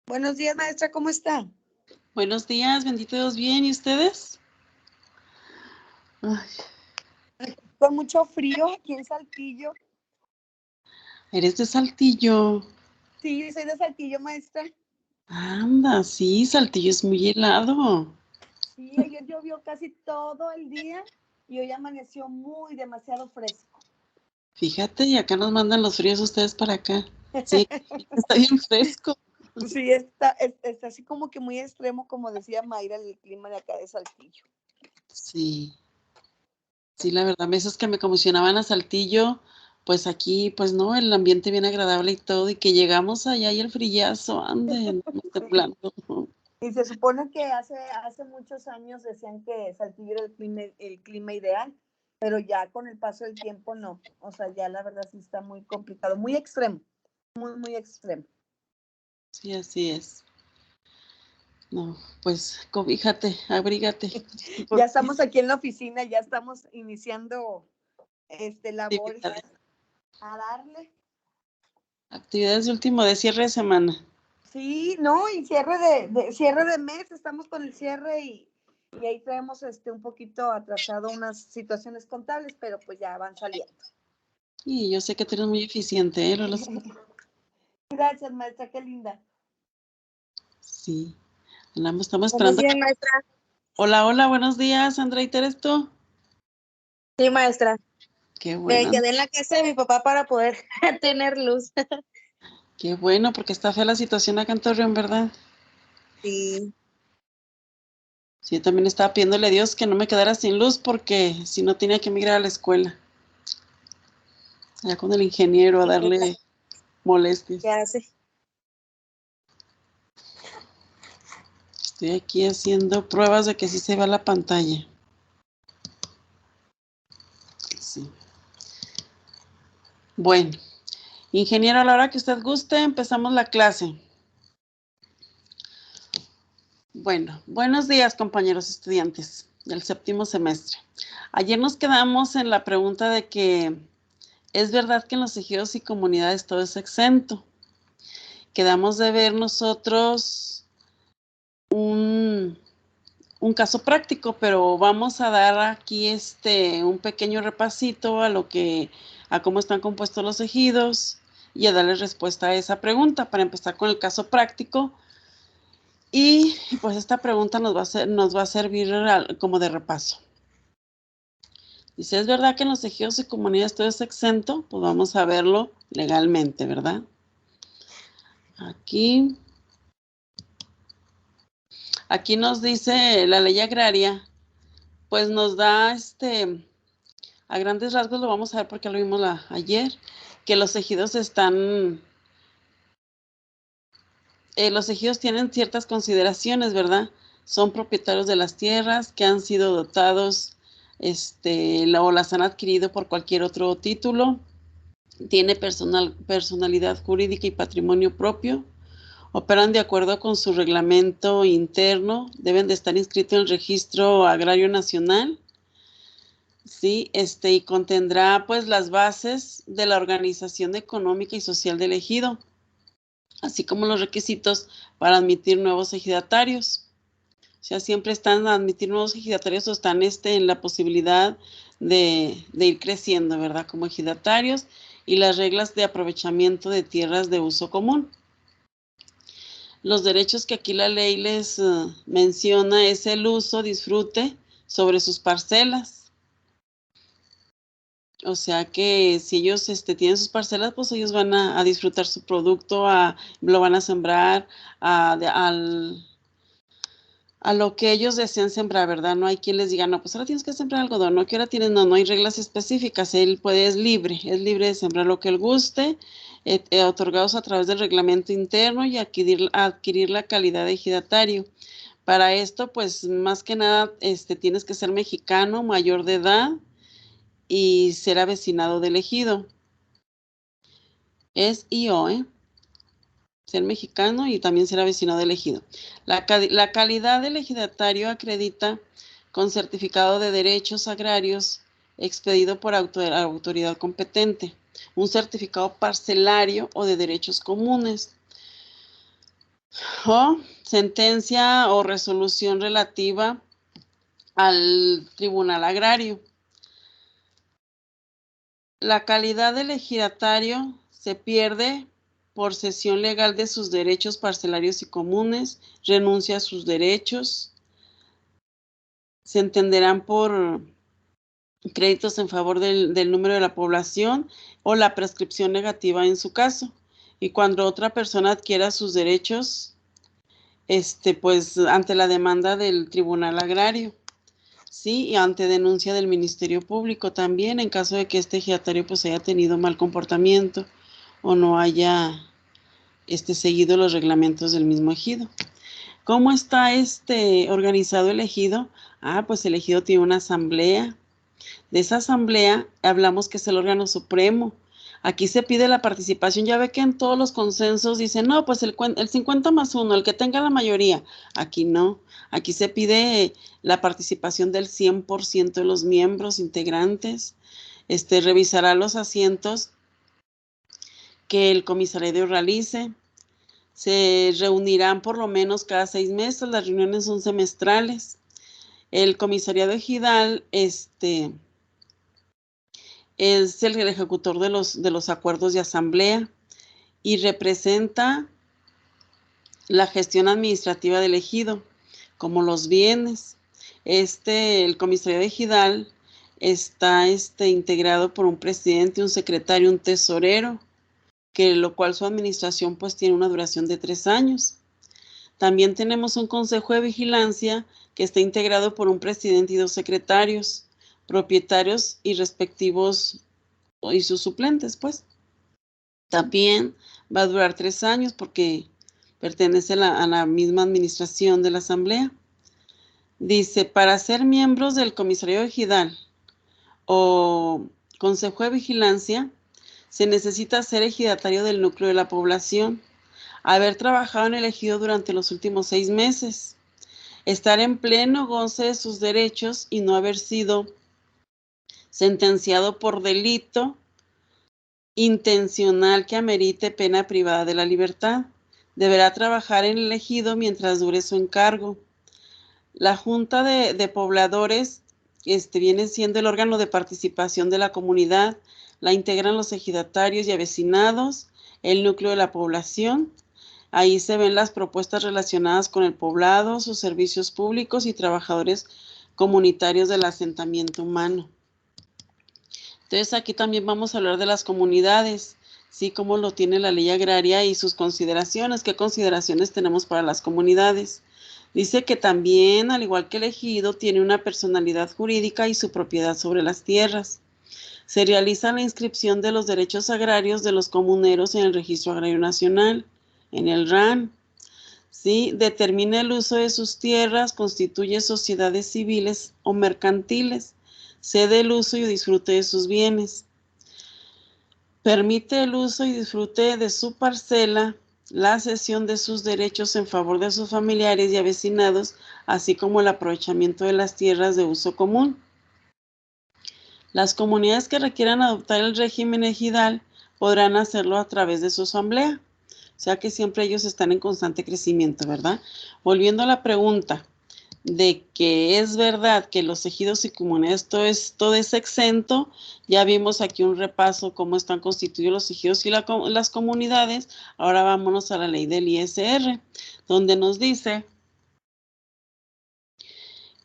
Buenos días, maestra, ¿cómo está? Buenos días, bendito Dios, bien, ¿y ustedes? Ay, Con mucho frío aquí en Saltillo. eres de Saltillo. Sí, soy de Saltillo, maestra. Anda, sí, Saltillo es muy helado. Sí, ayer llovió casi todo el día y hoy amaneció demasiado fresco. Fíjate, y acá nos mandan los fríos ustedes para acá. Sí, está bien fresco. Sí, está así como que muy extremo, como decía Mayra, el clima de acá de Saltillo. Sí, sí, la verdad, veces que me comisionaban a Saltillo, pues aquí, pues no, el ambiente bien agradable y todo, y que llegamos allá y el frillazo, ande, andamos temblando. Y se supone que hace muchos años decían que Saltillo era el clima ideal, pero ya con el paso del tiempo no. O sea, ya la verdad sí está muy complicado, muy extremo, muy extremo. Sí, así es. No, pues cobíjate, abrígate. Ya Porque estamos aquí en la oficina, ya estamos iniciando labores actividades, a darle. actividades de último de cierre de semana. Sí, no, y cierre de mes, estamos con el cierre y ahí traemos un poquito atrasado unas situaciones contables, pero pues ya van saliendo. Y yo sé que tú eres muy eficiente, ¿eh, Lola? Gracias, maestra, qué linda. Sí. Estamos Buenos esperando. días, maestra. Hola, hola, buenos días, Andreita, ¿eres tú? Sí, maestra. Qué Me bueno, quedé en la casa de mi papá para poder tener luz. qué bueno, porque está fea la situación acá en Torreón, ¿verdad? Sí, Sí, yo también estaba pidiéndole a Dios que no me quedara sin luz porque si no tenía que emigrar a la escuela, allá con el ingeniero a ¿y qué darle molestias. hace? Estoy aquí haciendo pruebas de que sí se va la pantalla. Sí. Bueno, ingeniero, a la hora que usted guste, empezamos la clase. Bueno, buenos días, compañeros estudiantes del séptimo semestre. Ayer nos quedamos en la pregunta de que es verdad que en los ejidos y comunidades todo es exento. Quedamos de ver nosotros un, un caso práctico, pero vamos a dar aquí un pequeño repasito a cómo están compuestos los ejidos y a darle respuesta a esa pregunta para empezar con el caso práctico. Y pues esta pregunta nos va a servir como de repaso. Dice, ¿es verdad que en los ejidos y comunidades todo es exento? Pues vamos a verlo legalmente, ¿verdad? Aquí nos dice la ley agraria, pues nos da a grandes rasgos lo vamos a ver porque lo vimos ayer, que los ejidos tienen ciertas consideraciones, ¿verdad? Son propietarios de las tierras que han sido dotados, o las han adquirido por cualquier otro título, tiene personalidad jurídica y patrimonio propio, operan de acuerdo con su reglamento interno, deben de estar inscritos en el Registro Agrario Nacional, sí, y contendrá pues las bases de la organización económica y social del ejido, así como los requisitos para admitir nuevos ejidatarios. O sea, siempre están a admitir nuevos ejidatarios o están en la posibilidad de ir creciendo, ¿verdad? Como ejidatarios y las reglas de aprovechamiento de tierras de uso común. Los derechos que aquí la ley les menciona es el uso, disfrute sobre sus parcelas. O sea que si ellos tienen sus parcelas, pues ellos van a disfrutar su producto, lo van a sembrar a lo que ellos desean sembrar, ¿verdad? No hay quien les diga, no, pues ahora tienes que sembrar algodón, no, que ahora tienes, no hay reglas específicas, es libre de sembrar lo que él guste, otorgados a través del reglamento interno y adquirir la calidad de ejidatario. Para esto, pues más que nada, tienes que ser mexicano, mayor de edad y ser avecinado del ejido. Es IO, ser mexicano y también ser avecinado del ejido. La calidad del ejidatario acredita con certificado de derechos agrarios expedido por autoridad competente, un certificado parcelario o de derechos comunes. O sentencia o resolución relativa al Tribunal Agrario. La calidad del ejidatario se pierde por cesión legal de sus derechos parcelarios y comunes, renuncia a sus derechos, se entenderán por créditos en favor del número de la población o la prescripción negativa en su caso. Y cuando otra persona adquiera sus derechos, pues ante la demanda del Tribunal Agrario, sí, y ante denuncia del Ministerio Público también, en caso de que este ejidatario pues haya tenido mal comportamiento o no haya seguido los reglamentos del mismo ejido. ¿Cómo está organizado el ejido? Pues el ejido tiene una asamblea. De esa asamblea hablamos que es el órgano supremo. Aquí se pide la participación. Ya ve que en todos los consensos dicen, no, pues el 50+1, el que tenga la mayoría. Aquí no. Aquí se pide la participación del 100% de los miembros integrantes. Revisará los asientos que el comisariado realice. Se reunirán por lo menos cada 6 meses. Las reuniones son semestrales. El comisariado ejidal, es el ejecutor de los acuerdos de asamblea y representa la gestión administrativa del ejido, como los bienes. El comisariado ejidal está integrado por un presidente, un secretario, un tesorero, lo cual su administración pues tiene una duración de 3 años. También tenemos un consejo de vigilancia que está integrado por un presidente y 2 secretarios, propietarios y respectivos y sus suplentes, pues. También va a durar 3 años porque pertenece a la misma administración de la asamblea. Dice, para ser miembros del comisariado ejidal o consejo de vigilancia, se necesita ser ejidatario del núcleo de la población, haber trabajado en el ejido durante los últimos 6 meses, estar en pleno goce de sus derechos y no haber sido sentenciado por delito intencional que amerite pena privada de la libertad. Deberá trabajar en el ejido mientras dure su encargo. La Junta de Pobladores viene siendo el órgano de participación de la comunidad. La integran los ejidatarios y avecinados, el núcleo de la población. Ahí se ven las propuestas relacionadas con el poblado, sus servicios públicos y trabajadores comunitarios del asentamiento humano. Entonces aquí también vamos a hablar de las comunidades, ¿sí? Cómo lo tiene la ley agraria y sus consideraciones, qué consideraciones tenemos para las comunidades. Dice que también, al igual que el ejido, tiene una personalidad jurídica y su propiedad sobre las tierras. Se realiza la inscripción de los derechos agrarios de los comuneros en el Registro Agrario Nacional, en el RAN. ¿Sí? Determina el uso de sus tierras, constituye sociedades civiles o mercantiles, cede el uso y disfrute de sus bienes. Permite el uso y disfrute de su parcela, la cesión de sus derechos en favor de sus familiares y avecinados, así como el aprovechamiento de las tierras de uso común. Las comunidades que requieran adoptar el régimen ejidal podrán hacerlo a través de su asamblea. O sea que siempre ellos están en constante crecimiento, ¿verdad? Volviendo a la pregunta de que es verdad que los ejidos y comunidades todo es exento, ya vimos aquí un repaso cómo están constituidos los ejidos y las comunidades. Ahora vámonos a la ley del ISR, donde nos dice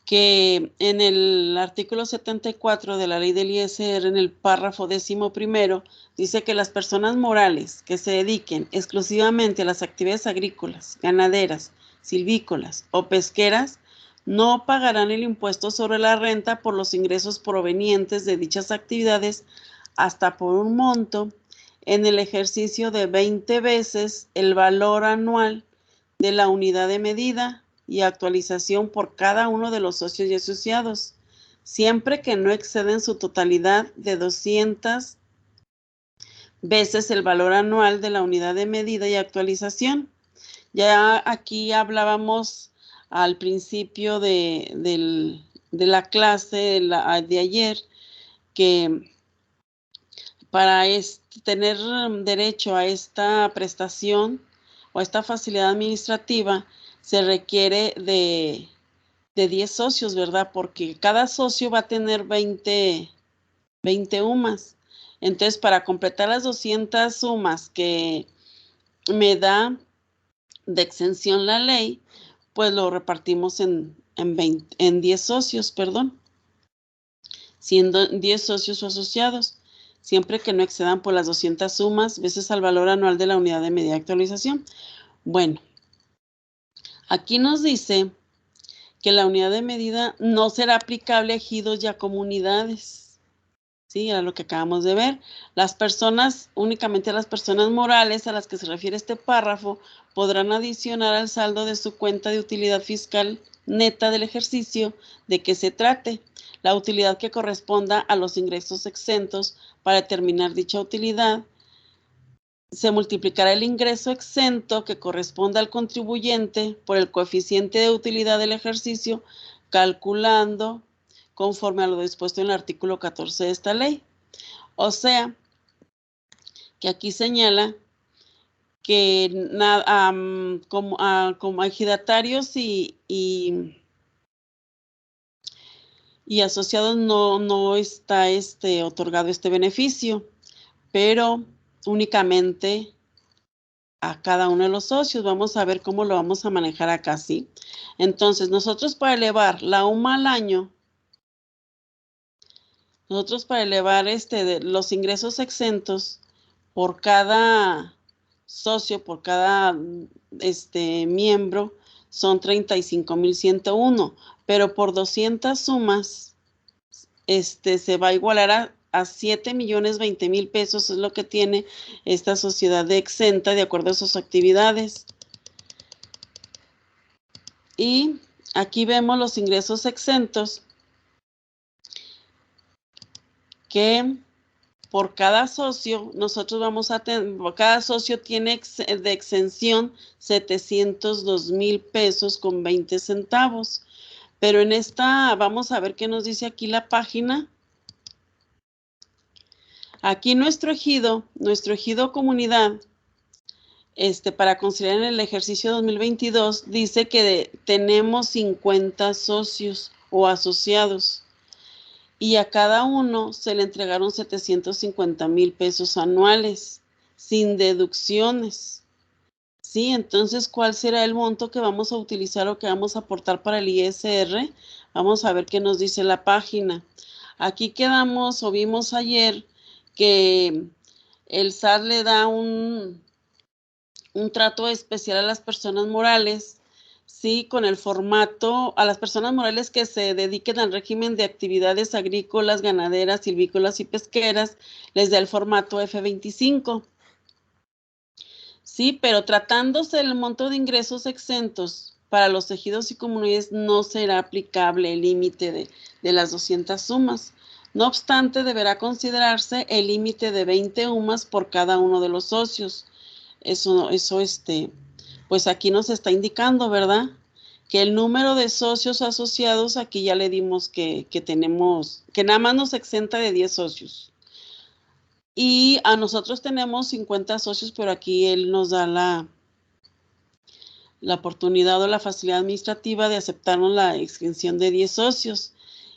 que en el artículo 74 de la ley del ISR, en el párrafo 11º, dice que las personas morales que se dediquen exclusivamente a las actividades agrícolas, ganaderas, silvícolas o pesqueras no pagarán el impuesto sobre la renta por los ingresos provenientes de dichas actividades hasta por un monto en el ejercicio de 20 veces el valor anual de la unidad de medida y actualización por cada uno de los socios y asociados, siempre que no exceden su totalidad de 200 veces el valor anual de la unidad de medida y actualización. Ya aquí hablábamos al principio de la clase de ayer que para tener derecho a esta prestación o a esta facilidad administrativa, se requiere de 10 socios, ¿verdad? Porque cada socio va a tener 20 UMAS. Entonces, para completar las 200 UMAS que me da de exención la ley, pues lo repartimos en 10 socios, perdón, siendo 10 socios o asociados, siempre que no excedan por las 200 UMAS veces al valor anual de la unidad de medida de actualización. Bueno, aquí nos dice que la unidad de medida no será aplicable a ejidos y a comunidades. Sí, era lo que acabamos de ver. Las personas, únicamente las personas morales a las que se refiere este párrafo, podrán adicionar al saldo de su cuenta de utilidad fiscal neta del ejercicio de que se trate, la utilidad que corresponda a los ingresos exentos. Para determinar dicha utilidad, se multiplicará el ingreso exento que corresponda al contribuyente por el coeficiente de utilidad del ejercicio, calculando conforme a lo dispuesto en el artículo 14 de esta ley. O sea, que aquí señala que como ejidatarios y asociados no está otorgado este beneficio, pero únicamente a cada uno de los socios. Vamos a ver cómo lo vamos a manejar acá, ¿sí? Entonces, nosotros para elevar la UMA al año, los ingresos exentos por cada socio, por cada miembro, son 35,101, pero por 200 sumas, se va a igualar a 7,020,000 pesos, es lo que tiene esta sociedad de exenta de acuerdo a sus actividades. Y aquí vemos los ingresos exentos que por cada socio, nosotros vamos a tener, cada socio tiene de exención 702,000 pesos con 20 centavos. Pero en esta, vamos a ver qué nos dice aquí la página. Aquí nuestro ejido comunidad, para considerar en el ejercicio 2022, dice que tenemos 50 socios o asociados. Y a cada uno se le entregaron 750,000 pesos anuales, sin deducciones. Sí, entonces, ¿cuál será el monto que vamos a utilizar o que vamos a aportar para el ISR? Vamos a ver qué nos dice la página. Aquí quedamos o vimos ayer que el SAT le da un trato especial a las personas morales, sí, con el formato, a las personas morales que se dediquen al régimen de actividades agrícolas, ganaderas, silvícolas y pesqueras, les da el formato F25. Sí, pero tratándose del monto de ingresos exentos para los ejidos y comunidades, no será aplicable el límite de las 200 sumas. No obstante, deberá considerarse el límite de 20 UMAS por cada uno de los socios. Eso, pues aquí nos está indicando, ¿verdad? Que el número de socios asociados, aquí ya le dimos que tenemos, que nada más nos exenta de 10 socios. Y a nosotros tenemos 50 socios, pero aquí él nos da la oportunidad o la facilidad administrativa de aceptarnos la exención de 10 socios.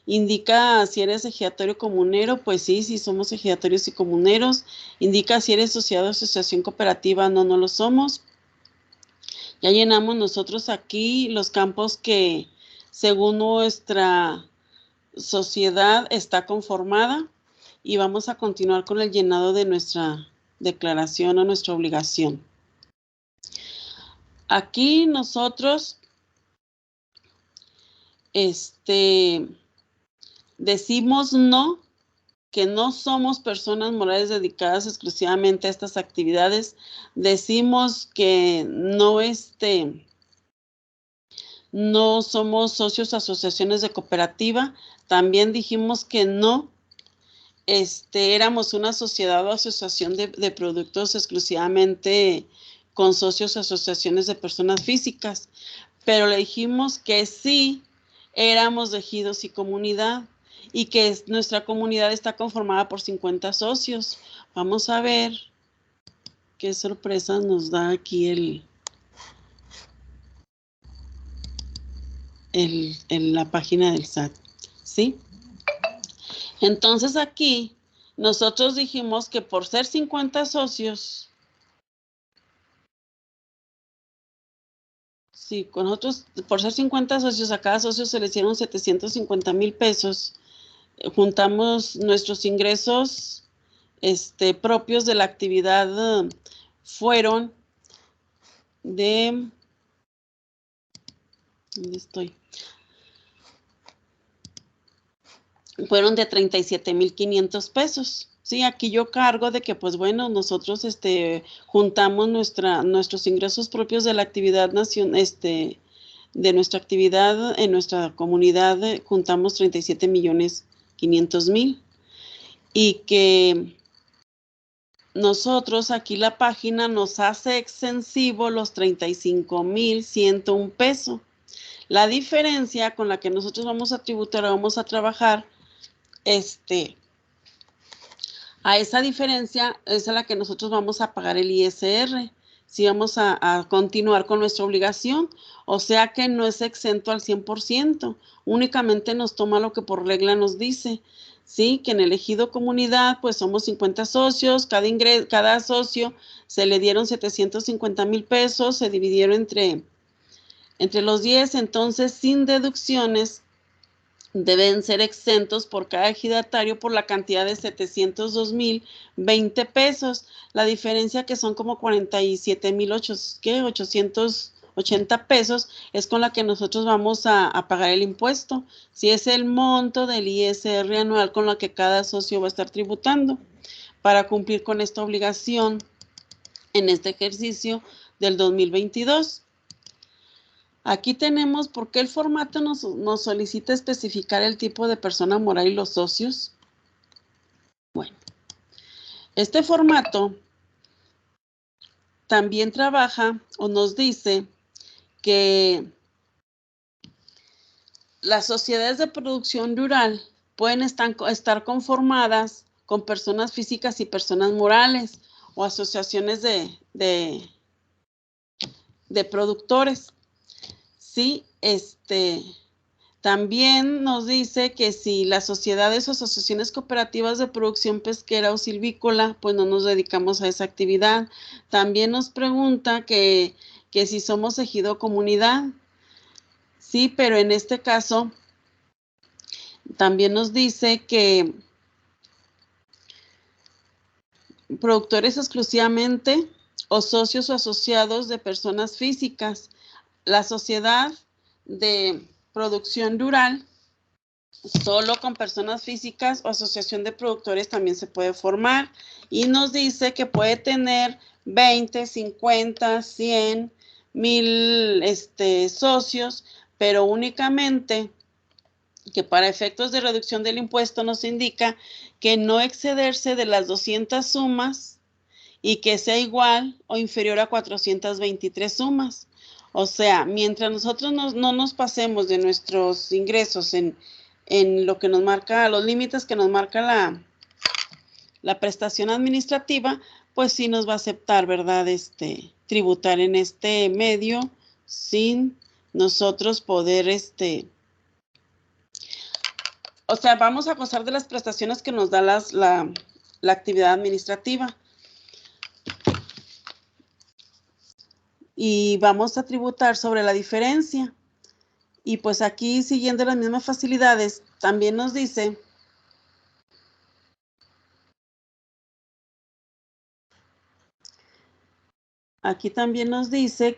Indica si eres ejidatario comunero, pues sí somos ejidatarios y comuneros. Indica si eres asociado a asociación cooperativa, no lo somos. Ya llenamos nosotros aquí los campos que según nuestra sociedad está conformada y vamos a continuar con el llenado de nuestra declaración o nuestra obligación. Aquí nosotros decimos no, que no somos personas morales dedicadas exclusivamente a estas actividades. Decimos que no somos socios o asociaciones de cooperativa. También dijimos que no éramos una sociedad o asociación de productos exclusivamente con socios o asociaciones de personas físicas. Pero le dijimos que sí éramos de ejidos y comunidad y que nuestra comunidad está conformada por 50 socios. Vamos a ver qué sorpresas nos da aquí en la página del SAT, ¿sí? Entonces aquí nosotros dijimos que por ser 50 socios, sí, con nosotros, por ser 50 socios, a cada socio se le hicieron 750,000 pesos. Juntamos nuestros ingresos propios de la actividad, fueron de, ¿dónde estoy? Fueron de 37,500 pesos. Sí, aquí yo cargo de que, pues bueno, nosotros juntamos nuestros ingresos propios de la actividad de nuestra actividad en nuestra comunidad, juntamos 37,500,000. Y que nosotros aquí la página nos hace extensivo los 35,101 pesos. La diferencia con la que nosotros vamos a tributar, vamos a trabajar, a esa diferencia es a la que nosotros vamos a pagar el ISR, si vamos a continuar con nuestra obligación, o sea que no es exento al 100%, únicamente nos toma lo que por regla nos dice, ¿sí? Que en el ejido comunidad, pues somos 50 socios, cada socio se le dieron 750,000 pesos, se dividieron entre los 10, entonces sin deducciones, deben ser exentos por cada ejidatario por la cantidad de 702,020 pesos. La diferencia, que son como 47,880 pesos, es con la que nosotros vamos a pagar el impuesto. Si es el monto del ISR anual con la que cada socio va a estar tributando para cumplir con esta obligación en este ejercicio del 2022. Aquí tenemos por qué el formato nos solicita especificar el tipo de persona moral y los socios. Bueno, este formato también trabaja o nos dice que las sociedades de producción rural pueden estar conformadas con personas físicas y personas morales o asociaciones de productores. Sí, también nos dice que si las sociedades o asociaciones cooperativas de producción pesquera o silvícola, pues no nos dedicamos a esa actividad. También nos pregunta que si somos ejido comunidad. Sí, pero en este caso también nos dice que productores exclusivamente o socios o asociados de personas físicas. La sociedad de producción rural, solo con personas físicas o asociación de productores también se puede formar, y nos dice que puede tener 20, 50, 100, 1000 socios, pero únicamente que para efectos de reducción del impuesto nos indica que no excederse de las 200 sumas y que sea igual o inferior a 423 sumas. O sea, mientras nosotros no nos pasemos de nuestros ingresos en lo que nos marca, los límites que nos marca la prestación administrativa, pues sí nos va a aceptar, ¿verdad? Tributar en este medio sin nosotros poder, o sea, vamos a gozar de las prestaciones que nos da la actividad administrativa. Y vamos a tributar sobre la diferencia. Y pues aquí, siguiendo las mismas facilidades, también nos dice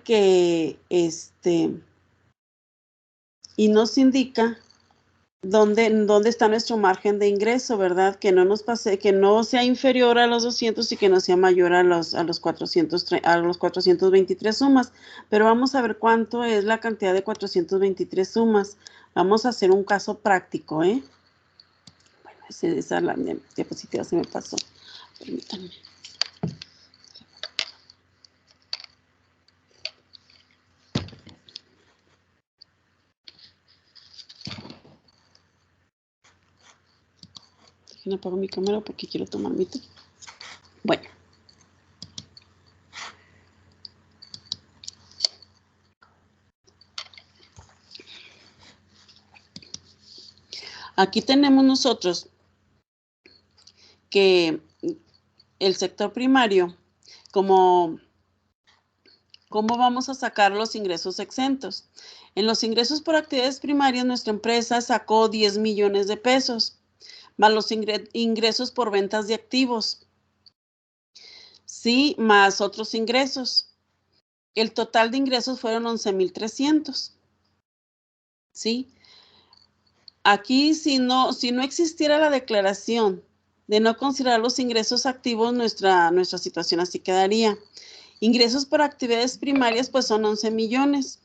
que y nos indica dónde está nuestro margen de ingreso, ¿verdad? Que no nos pase, que no sea inferior a los 200 y que no sea mayor a los 423 sumas. Pero vamos a ver cuánto es la cantidad de 423 sumas. Vamos a hacer un caso práctico, ¿eh? Bueno, esa la diapositiva se me pasó. Permítanme. Apago mi cámara porque quiero tomar mi té. Bueno. Aquí tenemos nosotros que el sector primario, ¿cómo vamos a sacar los ingresos exentos? En los ingresos por actividades primarias, nuestra empresa sacó 10 millones de pesos, más los ingresos por ventas de activos, sí, más otros ingresos. El total de ingresos fueron 11,300, ¿sí? Aquí, si no existiera la declaración de no considerar los ingresos activos, nuestra situación así quedaría. Ingresos por actividades primarias, pues son 11 millones.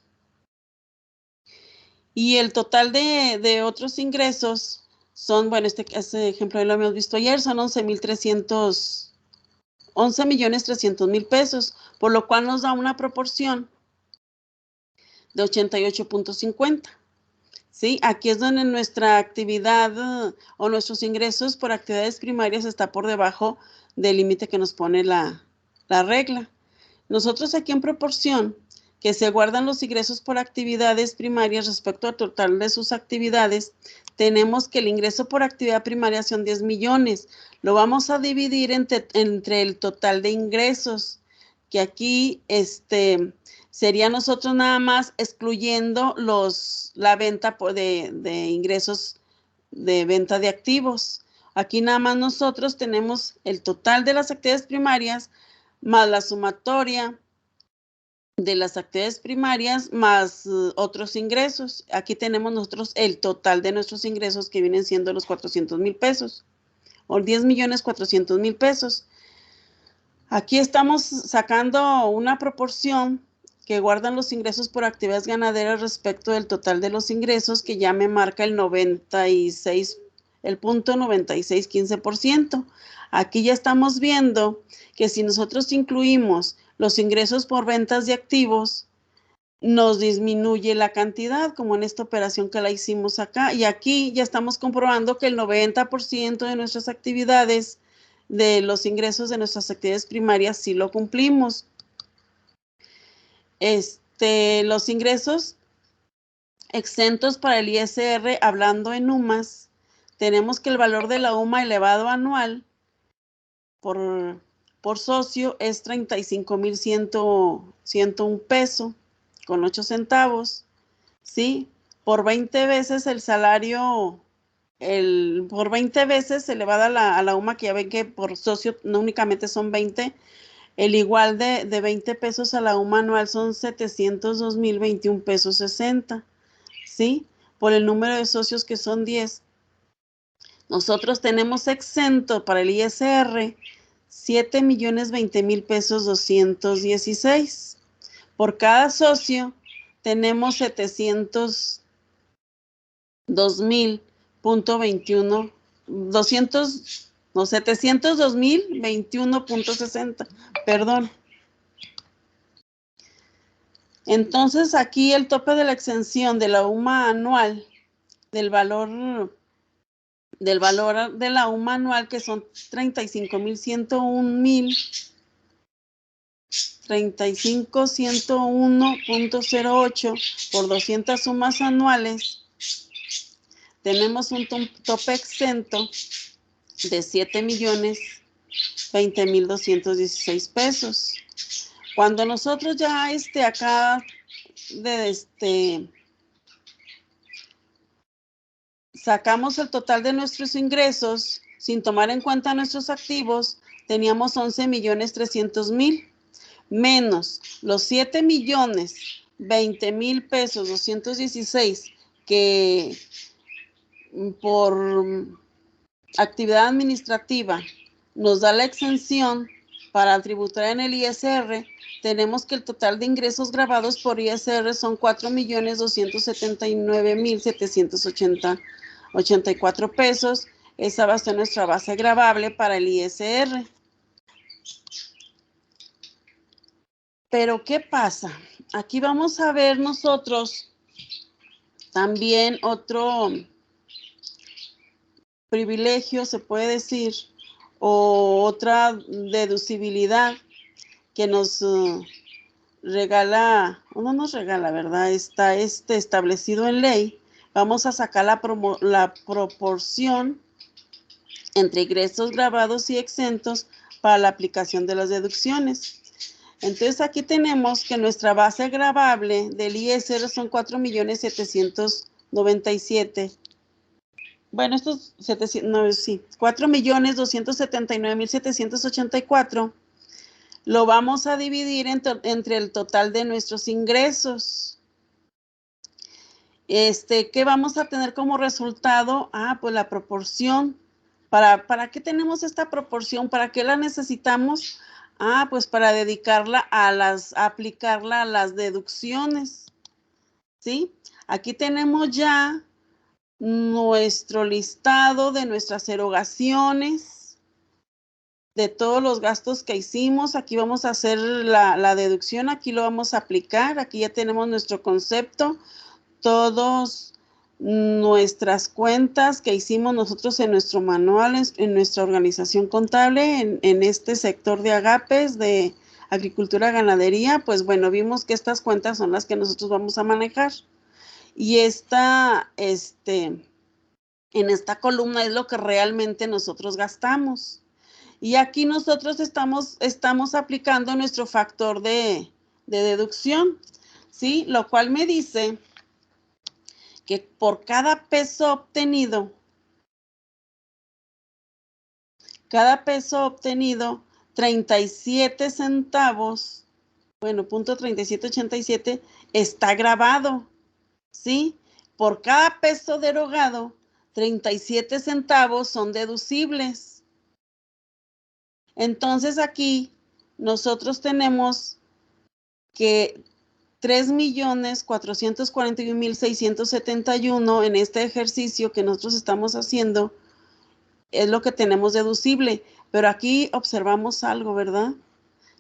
Y el total de otros ingresos son, bueno, este ejemplo lo hemos visto ayer, son 11,300,000 pesos, por lo cual nos da una proporción de 88,50. ¿Sí? Aquí es donde nuestra actividad o nuestros ingresos por actividades primarias está por debajo del límite que nos pone la regla. Nosotros aquí en proporción que se guardan los ingresos por actividades primarias respecto al total de sus actividades, tenemos que el ingreso por actividad primaria son 10 millones. Lo vamos a dividir entre el total de ingresos, que aquí sería nosotros nada más excluyendo la venta de ingresos de venta de activos. Aquí nada más nosotros tenemos el total de las actividades primarias más la sumatoria de las actividades primarias más otros ingresos. Aquí tenemos nosotros el total de nuestros ingresos que vienen siendo los 400,000 pesos o 10,400,000 pesos. Aquí estamos sacando una proporción que guardan los ingresos por actividades ganaderas respecto del total de los ingresos, que ya me marca el 96, el punto 96,15%. Aquí ya estamos viendo que si nosotros incluimos los ingresos por ventas de activos, nos disminuye la cantidad, como en esta operación que la hicimos acá. Y aquí ya estamos comprobando que el 90% de nuestras actividades, de los ingresos de nuestras actividades primarias, sí lo cumplimos. Los ingresos exentos para el ISR, hablando en UMAS, tenemos que el valor de la UMA elevado anual por socio es 35,101 pesos con 8 centavos, ¿sí? Por 20 veces el salario, por 20 veces elevada a la UMA, que ya ven que por socio no únicamente son 20, el igual de 20 pesos a la UMA anual son 702,021 pesos 60, ¿sí? Por el número de socios que son 10. Nosotros tenemos exento para el ISR 7,020,000 pesos 216. Por cada socio tenemos 702,021.60, perdón. Entonces aquí el tope de la exención de la UMA anual, del valor de la UMA anual, que son 35,101.08 por 200 sumas anuales, tenemos un tope exento de 7,020,216 pesos. Cuando nosotros ya acá sacamos el total de nuestros ingresos sin tomar en cuenta nuestros activos, teníamos 11,300,000 menos los 7,020,000 pesos 216 que por actividad administrativa nos da la exención para tributar en el ISR. Tenemos que el total de ingresos grabados por ISR son 4,279,784 pesos. Esa va a ser nuestra base gravable para el ISR. Pero, ¿qué pasa? Aquí vamos a ver nosotros también otro privilegio, se puede decir, o otra deducibilidad que nos regala, o no nos regala, ¿verdad? Está establecido en ley, vamos a sacar la proporción entre ingresos grabados y exentos para la aplicación de las deducciones. Entonces aquí tenemos que nuestra base gravable del ISR son 4.797.000. Bueno, estos 4.279.784 lo vamos a dividir entre el total de nuestros ingresos. ¿Qué vamos a tener como resultado? Pues la proporción. ¿Para qué tenemos esta proporción? ¿Para qué la necesitamos? Pues para dedicarla a aplicarla a las deducciones. ¿Sí? Aquí tenemos ya nuestro listado de nuestras erogaciones, de todos los gastos que hicimos. Aquí vamos a hacer la deducción, aquí lo vamos a aplicar, aquí ya tenemos nuestro concepto, todas nuestras cuentas que hicimos nosotros en nuestro manual, en nuestra organización contable, en este sector de agapes, de agricultura, ganadería. Pues bueno, vimos que estas cuentas son las que nosotros vamos a manejar. Y en esta columna es lo que realmente nosotros gastamos. Y aquí nosotros estamos aplicando nuestro factor de deducción, ¿sí? Lo cual me dice que por cada peso obtenido, 37 centavos, bueno, .3787 está grabado, ¿sí? Por cada peso derogado, 37 centavos son deducibles. Entonces aquí nosotros tenemos que 3.441.671 en este ejercicio que nosotros estamos haciendo es lo que tenemos deducible. Pero aquí observamos algo, ¿verdad?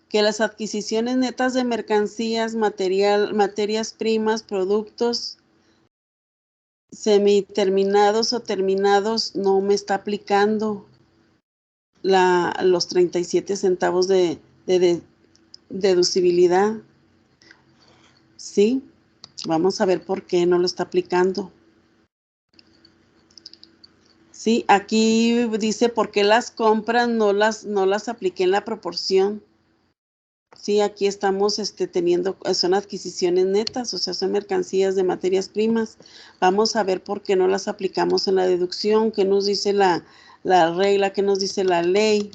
Que las adquisiciones netas de mercancías, materias primas, productos semiterminados o terminados no me está aplicando los 37 centavos de deducibilidad. ¿Sí? Vamos a ver por qué no lo está aplicando. Sí, aquí dice por qué las compras no las apliqué en la proporción. Sí, aquí estamos teniendo, son adquisiciones netas, o sea, son mercancías de materias primas. Vamos a ver por qué no las aplicamos en la deducción, qué nos dice la regla, qué nos dice la ley.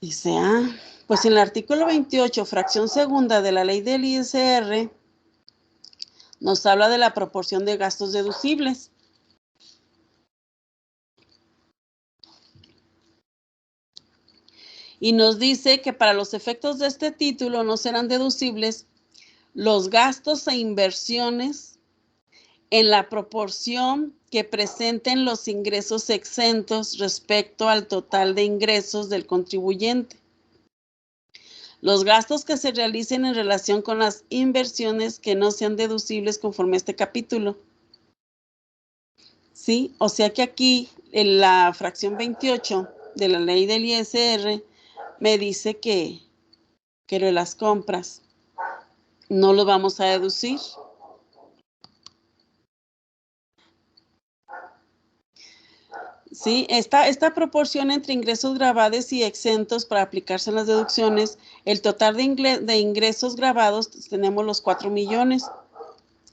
Dice, pues en el artículo 28, fracción segunda de la ley del ISR, nos habla de la proporción de gastos deducibles. Y nos dice que para los efectos de este título no serán deducibles los gastos e inversiones en la proporción que presenten los ingresos exentos respecto al total de ingresos del contribuyente. Los gastos que se realicen en relación con las inversiones que no sean deducibles conforme a este capítulo. ¿Sí? O sea que aquí en la fracción 28 de la ley del ISR me dice que lo de las compras no lo vamos a deducir. Sí, esta proporción entre ingresos grabados y exentos para aplicarse en las deducciones, el total de ingresos grabados tenemos los 4 millones.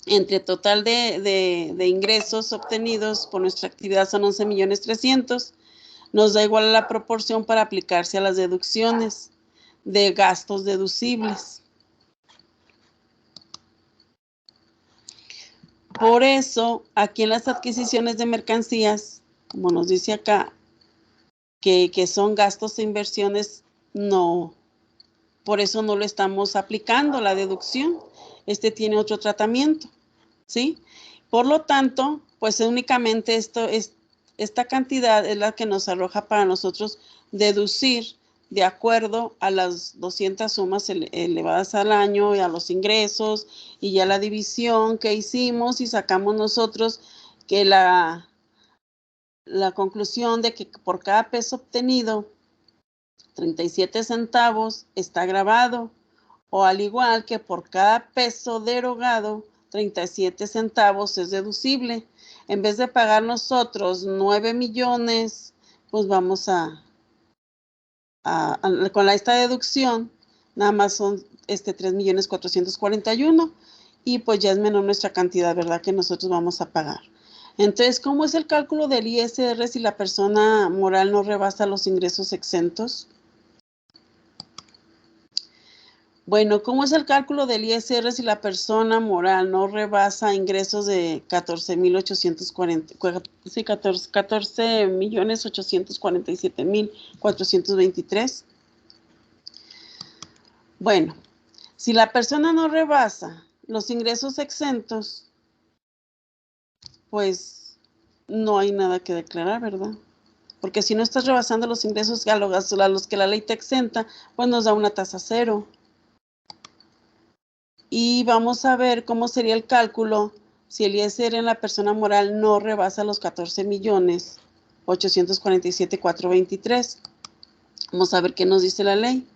Entre total de ingresos obtenidos por nuestra actividad son 11.300.000. Nos da igual a la proporción para aplicarse a las deducciones de gastos deducibles. Por eso, aquí en las adquisiciones de mercancías, como nos dice acá, que son gastos e inversiones, no, por eso no lo estamos aplicando la deducción. Tiene otro tratamiento, ¿sí? Por lo tanto, pues únicamente esta cantidad es la que nos arroja para nosotros deducir de acuerdo a las 200 sumas elevadas al año y a los ingresos y ya la división que hicimos y sacamos nosotros que la conclusión de que por cada peso obtenido 37 centavos está grabado, o al igual que por cada peso derogado 37 centavos es deducible. En vez de pagar nosotros 9 millones, pues vamos con esta deducción, nada más son 3,441,000 y pues ya es menor nuestra cantidad, ¿verdad? Que nosotros vamos a pagar. Entonces, ¿cómo es el cálculo del ISR si la persona moral no rebasa los ingresos exentos? Bueno, ¿cómo es el cálculo del ISR si la persona moral no rebasa ingresos de 14,847,423? Bueno, si la persona no rebasa los ingresos exentos, pues no hay nada que declarar, ¿verdad? Porque si no estás rebasando los ingresos a los que la ley te exenta, pues nos da una tasa cero. Y vamos a ver cómo sería el cálculo si el ISR en la persona moral no rebasa los 14,847,423. Vamos a ver qué nos dice la ley.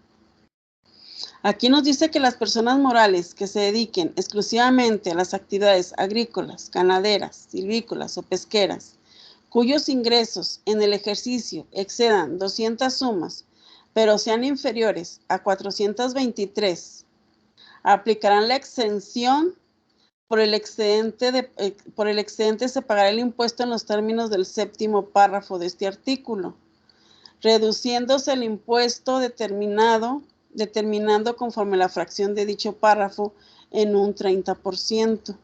Aquí nos dice que las personas morales que se dediquen exclusivamente a las actividades agrícolas, ganaderas, silvícolas o pesqueras, cuyos ingresos en el ejercicio excedan 200 sumas, pero sean inferiores a 423, aplicarán la exención. Por el excedente se pagará el impuesto en los términos del séptimo párrafo de este artículo, reduciéndose el impuesto determinando conforme la fracción de dicho párrafo en un 30%.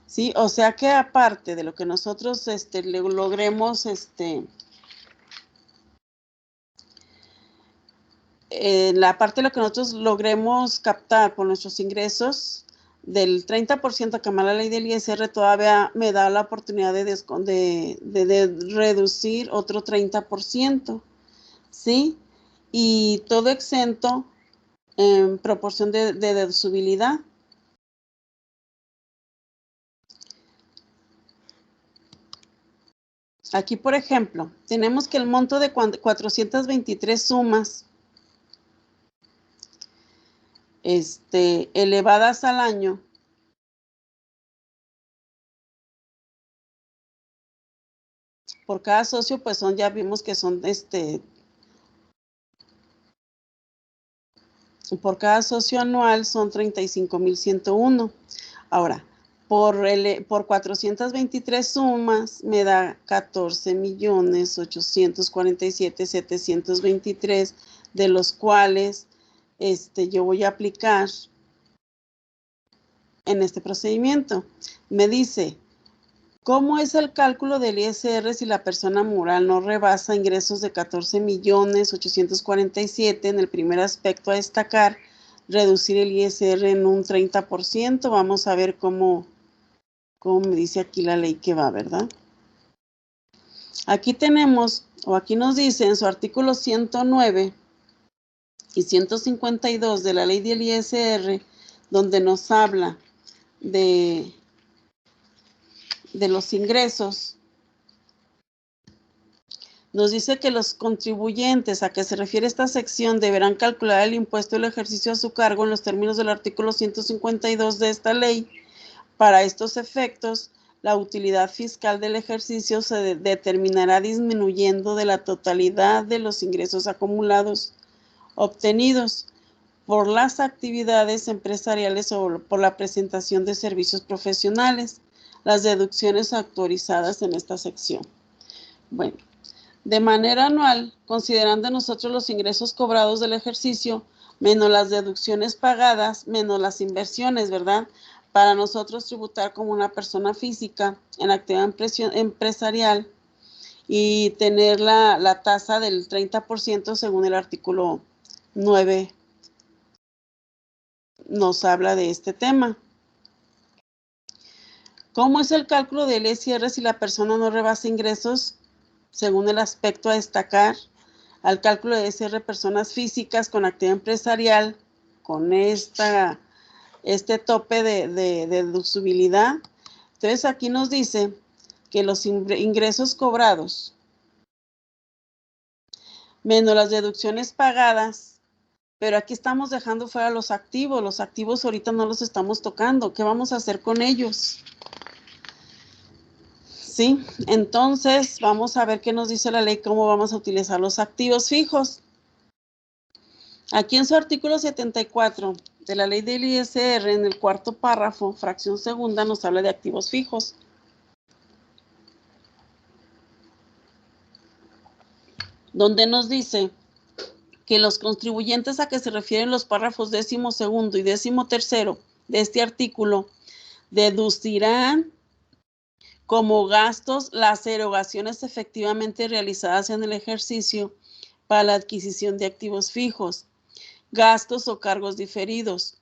¿Sí? O sea que aparte de lo que nosotros logremos la parte de lo que nosotros logremos captar por nuestros ingresos, del 30% que me da la ley del ISR, todavía me da la oportunidad de reducir otro 30%, ¿sí? Y todo exento en proporción de deducibilidad. Aquí, por ejemplo, tenemos que el monto de 423 sumas elevadas al año, por cada socio, pues ya vimos que son por cada socio anual son 35,101. Ahora, por 423 sumas me da 14,847,723, de los cuales yo voy a aplicar en este procedimiento. Me dice, ¿cómo es el cálculo del ISR si la persona moral no rebasa ingresos de 14,847,000? En el primer aspecto a destacar, reducir el ISR en un 30%. Vamos a ver cómo me dice aquí la ley que va, ¿verdad? Aquí tenemos, o aquí nos dice en su artículo 109 y 152 de la ley del ISR, donde nos habla de los ingresos, nos dice que los contribuyentes a que se refiere esta sección deberán calcular el impuesto del ejercicio a su cargo en los términos del artículo 152 de esta ley. Para estos efectos, la utilidad fiscal del ejercicio se determinará disminuyendo de la totalidad de los ingresos acumulados obtenidos por las actividades empresariales o por la presentación de servicios profesionales, las deducciones autorizadas en esta sección. Bueno, de manera anual, considerando nosotros los ingresos cobrados del ejercicio, menos las deducciones pagadas, menos las inversiones, ¿verdad? Para nosotros tributar como una persona física en actividad empresarial y tener la tasa del 30% según el artículo 9 nos habla de este tema. ¿Cómo es el cálculo del ISR si la persona no rebasa ingresos? Según el aspecto a destacar, al cálculo de ISR personas físicas con actividad empresarial, con este tope de deducibilidad. Entonces aquí nos dice que los ingresos cobrados menos las deducciones pagadas pero aquí estamos dejando fuera los activos. Los activos ahorita no los estamos tocando. ¿Qué vamos a hacer con ellos? ¿Sí? Entonces, vamos a ver qué nos dice la ley, cómo vamos a utilizar los activos fijos. Aquí en su artículo 74 de la ley del ISR, en el cuarto párrafo, fracción segunda, nos habla de activos fijos. Donde nos dice que los contribuyentes a que se refieren los párrafos 12º y 13º de este artículo deducirán como gastos las erogaciones efectivamente realizadas en el ejercicio para la adquisición de activos fijos, gastos o cargos diferidos.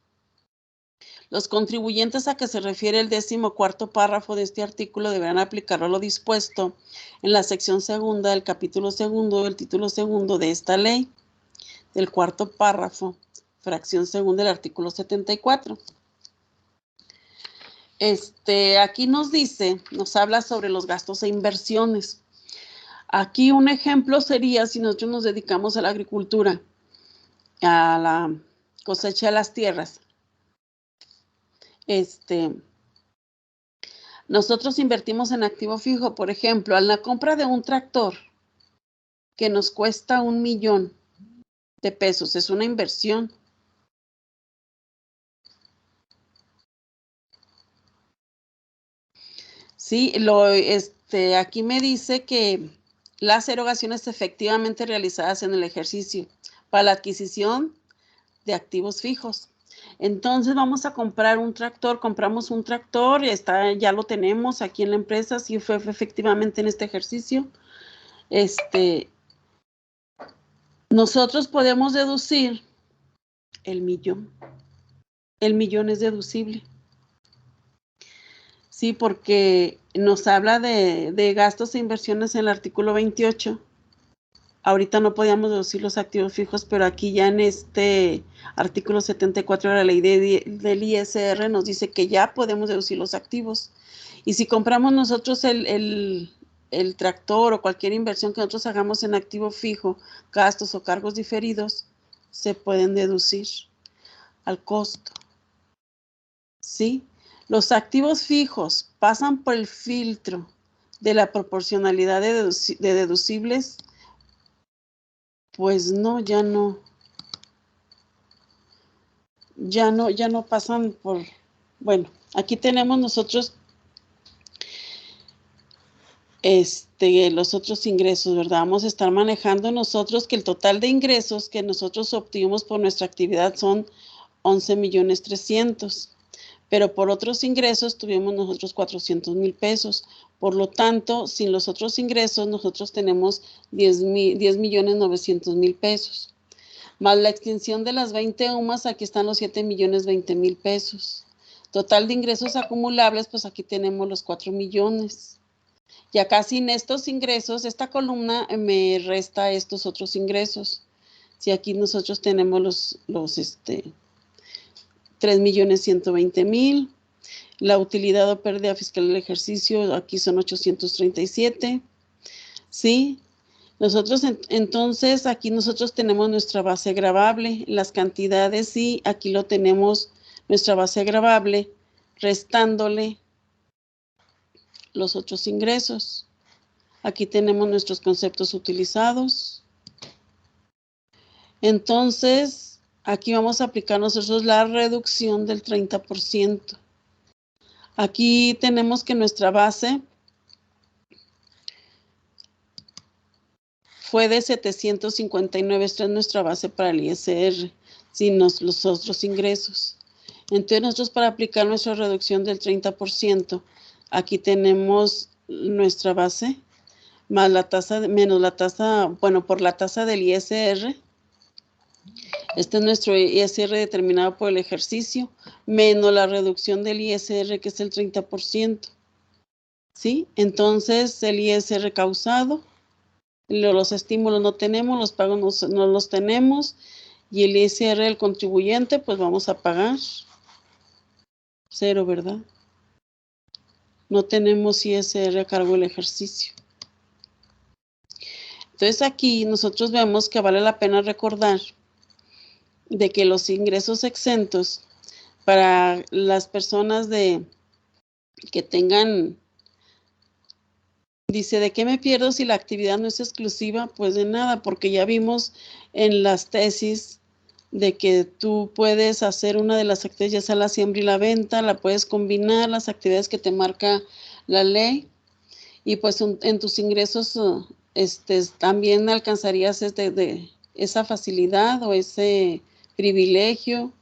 Los contribuyentes a que se refiere el 14º párrafo de este artículo deberán aplicar lo dispuesto en la sección segunda del capítulo segundo del título segundo de esta ley, del cuarto párrafo, fracción segunda del artículo 74. Aquí nos dice, nos habla sobre los gastos e inversiones. Aquí un ejemplo sería si nosotros nos dedicamos a la agricultura, a la cosecha de las tierras. Nosotros invertimos en activo fijo, por ejemplo, a la compra de un tractor que nos cuesta 1 millón de pesos, es una inversión. Sí, aquí me dice que las erogaciones efectivamente realizadas en el ejercicio para la adquisición de activos fijos. Entonces vamos a comprar un tractor, compramos un tractor, ya lo tenemos aquí en la empresa, sí fue efectivamente en este ejercicio. Nosotros podemos deducir el millón. El millón es deducible. Sí, porque nos habla de gastos e inversiones en el artículo 28. Ahorita no podíamos deducir los activos fijos, pero aquí ya en este artículo 74 de la ley del ISR nos dice que ya podemos deducir los activos. Y si compramos nosotros el tractor o cualquier inversión que nosotros hagamos en activo fijo, gastos o cargos diferidos, se pueden deducir al costo. ¿Sí? Los activos fijos pasan por el filtro de la proporcionalidad de deducibles. Pues no, ya no pasan por, bueno, aquí tenemos nosotros los otros ingresos, ¿verdad? Vamos a estar manejando nosotros que el total de ingresos que nosotros obtuvimos por nuestra actividad son 11,300,000, pero por otros ingresos tuvimos nosotros 400,000 pesos. Por lo tanto, sin los otros ingresos, nosotros tenemos 10,900,000 pesos. Más la extinción de las 20 UMAS, aquí están los 7,020,000 pesos. Total de ingresos acumulables, pues aquí tenemos los 4 millones. Y acá sin estos ingresos, esta columna me resta estos otros ingresos. Si aquí nosotros tenemos los 3,120,000. La utilidad o pérdida fiscal del ejercicio, aquí son 837. ¿Sí? Nosotros, entonces, aquí nosotros tenemos nuestra base gravable, las cantidades, y aquí lo tenemos, nuestra base gravable, restándole los otros ingresos. Aquí tenemos nuestros conceptos utilizados. Entonces, aquí vamos a aplicar nosotros la reducción del 30%. Aquí tenemos que nuestra base fue de 759, esta es nuestra base para el ISR, sin los otros ingresos. Entonces nosotros para aplicar nuestra reducción del 30%, aquí tenemos nuestra base, más la tasa, menos la tasa, bueno, por la tasa del ISR. Este es nuestro ISR determinado por el ejercicio, menos la reducción del ISR, que es el 30%. ¿Sí? Entonces el ISR causado, los estímulos no tenemos, los pagos no los tenemos, y el ISR del contribuyente, pues vamos a pagar 0, ¿verdad? No tenemos ISR a cargo del ejercicio. Entonces aquí nosotros vemos que vale la pena recordar de que los ingresos exentos para las personas que tengan, dice, ¿de qué me pierdo si la actividad no es exclusiva? Pues de nada, porque ya vimos en las tesis de que tú puedes hacer una de las actividades, ya sea la siembra y la venta, la puedes combinar, las actividades que te marca la ley, y pues en tus ingresos también alcanzarías de esa facilidad o ese privilegio.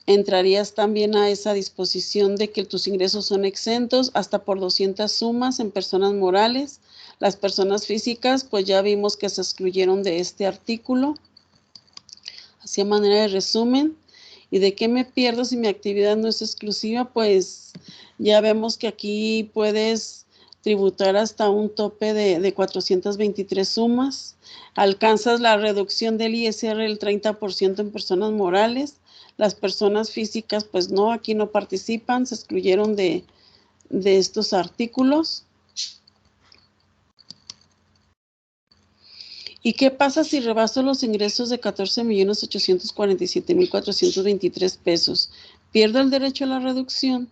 Entrarías también a esa disposición de que tus ingresos son exentos hasta por 200 sumas en personas morales. Las personas físicas, pues ya vimos que se excluyeron de este artículo. Así a manera de resumen. ¿Y de qué me pierdo si mi actividad no es exclusiva? Pues ya vemos que aquí puedes tributar hasta un tope de 423 sumas. Alcanzas la reducción del ISR del 30% en personas morales. Las personas físicas, pues no, aquí no participan, se excluyeron de estos artículos. ¿Y qué pasa si rebaso los ingresos de 14.847.423 pesos? ¿Pierdo el derecho a la reducción?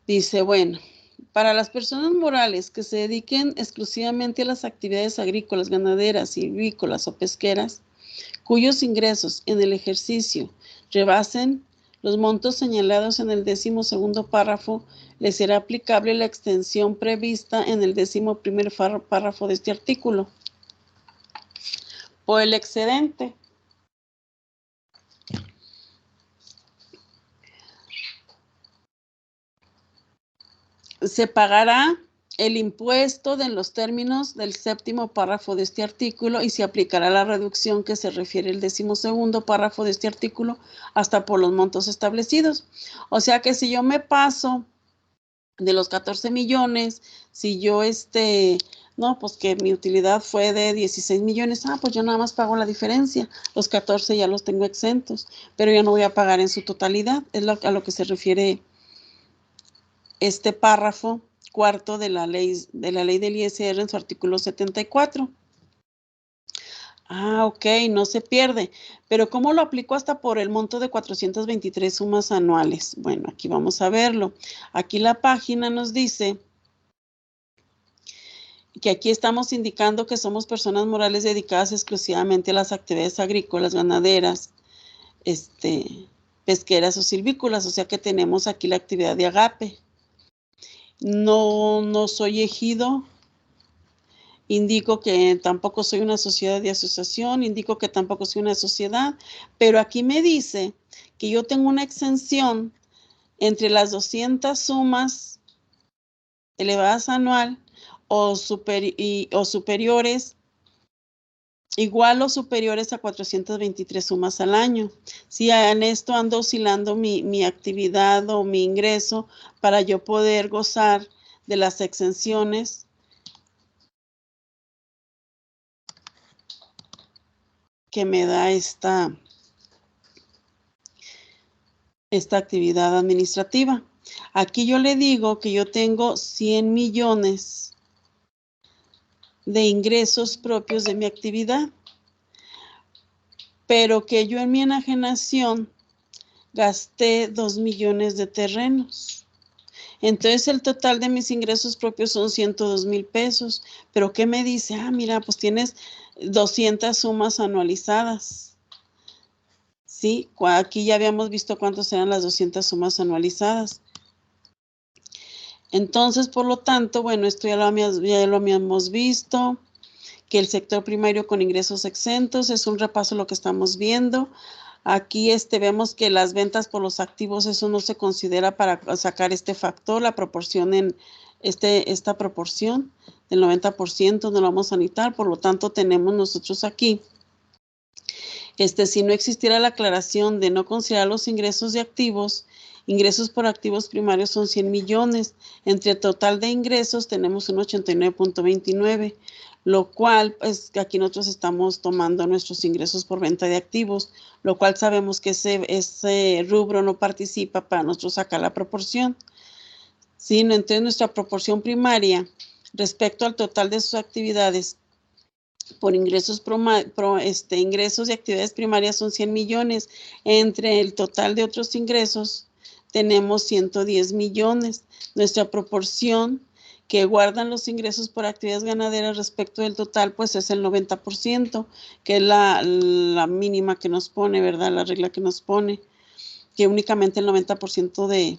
Dice, bueno, para las personas morales que se dediquen exclusivamente a las actividades agrícolas, ganaderas, silvícolas o pesqueras, cuyos ingresos en el ejercicio rebasen los montos señalados en el 12º párrafo, les será aplicable la extensión prevista en el 11º párrafo de este artículo. Por el excedente, se pagará el impuesto de los términos del 7º párrafo de este artículo y se aplicará la reducción que se refiere al 12º párrafo de este artículo hasta por los montos establecidos. O sea que si yo me paso de los 14 millones, si yo no, pues que mi utilidad fue de 16 millones, pues yo nada más pago la diferencia, los 14 ya los tengo exentos, pero yo no voy a pagar en su totalidad, es a lo que se refiere este párrafo cuarto de la ley del ISR en su artículo 74. Ok, no se pierde. Pero ¿cómo lo aplico hasta por el monto de 423 sumas anuales? Bueno, aquí vamos a verlo. Aquí la página nos dice que aquí estamos indicando que somos personas morales dedicadas exclusivamente a las actividades agrícolas, ganaderas, pesqueras o silvícolas. O sea que tenemos aquí la actividad de agape. No soy ejido, indico que tampoco soy una sociedad de asociación, indico que tampoco soy una sociedad, pero aquí me dice que yo tengo una exención entre las 200 sumas elevadas anual o superiores, igual o superiores a 423 sumas al año. Si en esto ando oscilando mi actividad o mi ingreso para yo poder gozar de las exenciones que me da esta actividad administrativa. Aquí yo le digo que yo tengo 100 millones de ingresos propios de mi actividad, pero que yo en mi enajenación gasté 2 millones de terrenos. Entonces el total de mis ingresos propios son 102,000 pesos. Pero ¿qué me dice? Mira, pues tienes 200 sumas anualizadas. Sí, aquí ya habíamos visto cuántos eran las 200 sumas anualizadas. Entonces, por lo tanto, bueno, esto ya lo habíamos visto, que el sector primario con ingresos exentos es un repaso de lo que estamos viendo. Aquí vemos que las ventas por los activos, eso no se considera para sacar este factor, la proporción en esta proporción del 90% no lo vamos a necesitar, por lo tanto tenemos nosotros aquí. Si no existiera la aclaración de no considerar los ingresos de activos, ingresos por activos primarios son 100 millones. Entre el total de ingresos tenemos un 89.29, lo cual, pues aquí nosotros estamos tomando nuestros ingresos por venta de activos, lo cual sabemos que ese rubro no participa para nosotros sacar la proporción. ¿Sí? Entonces nuestra proporción primaria respecto al total de sus actividades por ingresos, ingresos de actividades primarias son 100 millones. Entre el total de otros ingresos tenemos 110 millones. Nuestra proporción que guardan los ingresos por actividades ganaderas respecto del total, pues es el 90%, que es la mínima que nos pone, ¿verdad? La regla que nos pone, que únicamente el 90% de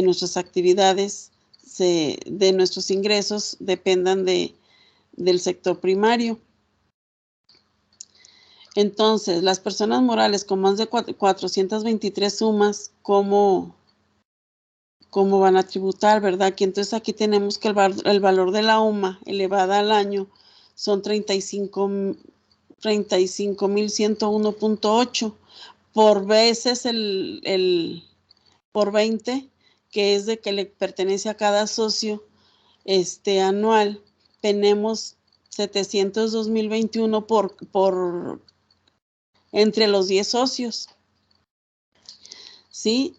nuestras actividades, de nuestros ingresos, dependan del sector primario. Entonces, las personas morales con más de 423 sumas, ¿cómo van a tributar, verdad? Aquí, entonces aquí tenemos que el valor de la UMA elevada al año son 35.101.8 por veces por 20, que es de que le pertenece a cada socio anual. Tenemos 702.021 por entre los 10 socios. ¿Sí?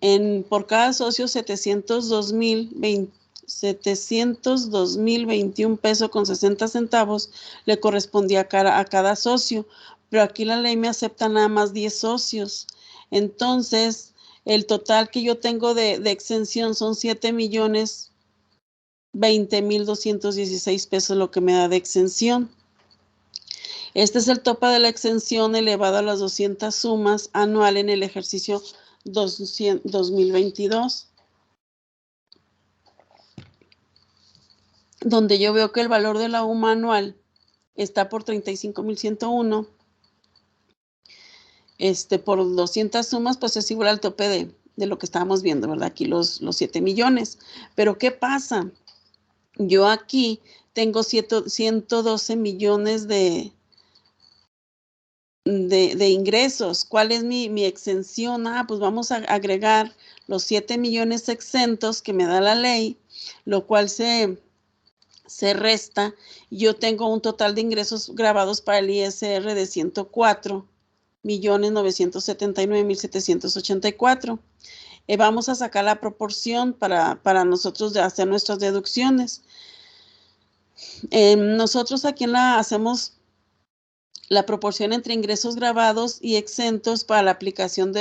Por cada socio 702.021 pesos con 60 centavos le correspondía a cada socio, pero aquí la ley me acepta nada más 10 socios. Entonces, el total que yo tengo de exención son 7.020.216 pesos, lo que me da de exención. Este es el tope de la exención elevado a las 200 sumas anual en el ejercicio 2022, donde yo veo que el valor de la UMA anual está por 35.101. Por 200 sumas, pues es igual al tope de lo que estábamos viendo, ¿verdad? Aquí los 7 millones. Pero ¿qué pasa? Yo aquí tengo 112 millones de ingresos. ¿Cuál es mi exención? Pues vamos a agregar los 7 millones exentos que me da la ley, lo cual se resta. Yo tengo un total de ingresos grabados para el ISR de 104.979.784. Vamos a sacar la proporción para nosotros de hacer nuestras deducciones. Nosotros aquí hacemos la proporción entre ingresos grabados y exentos para la aplicación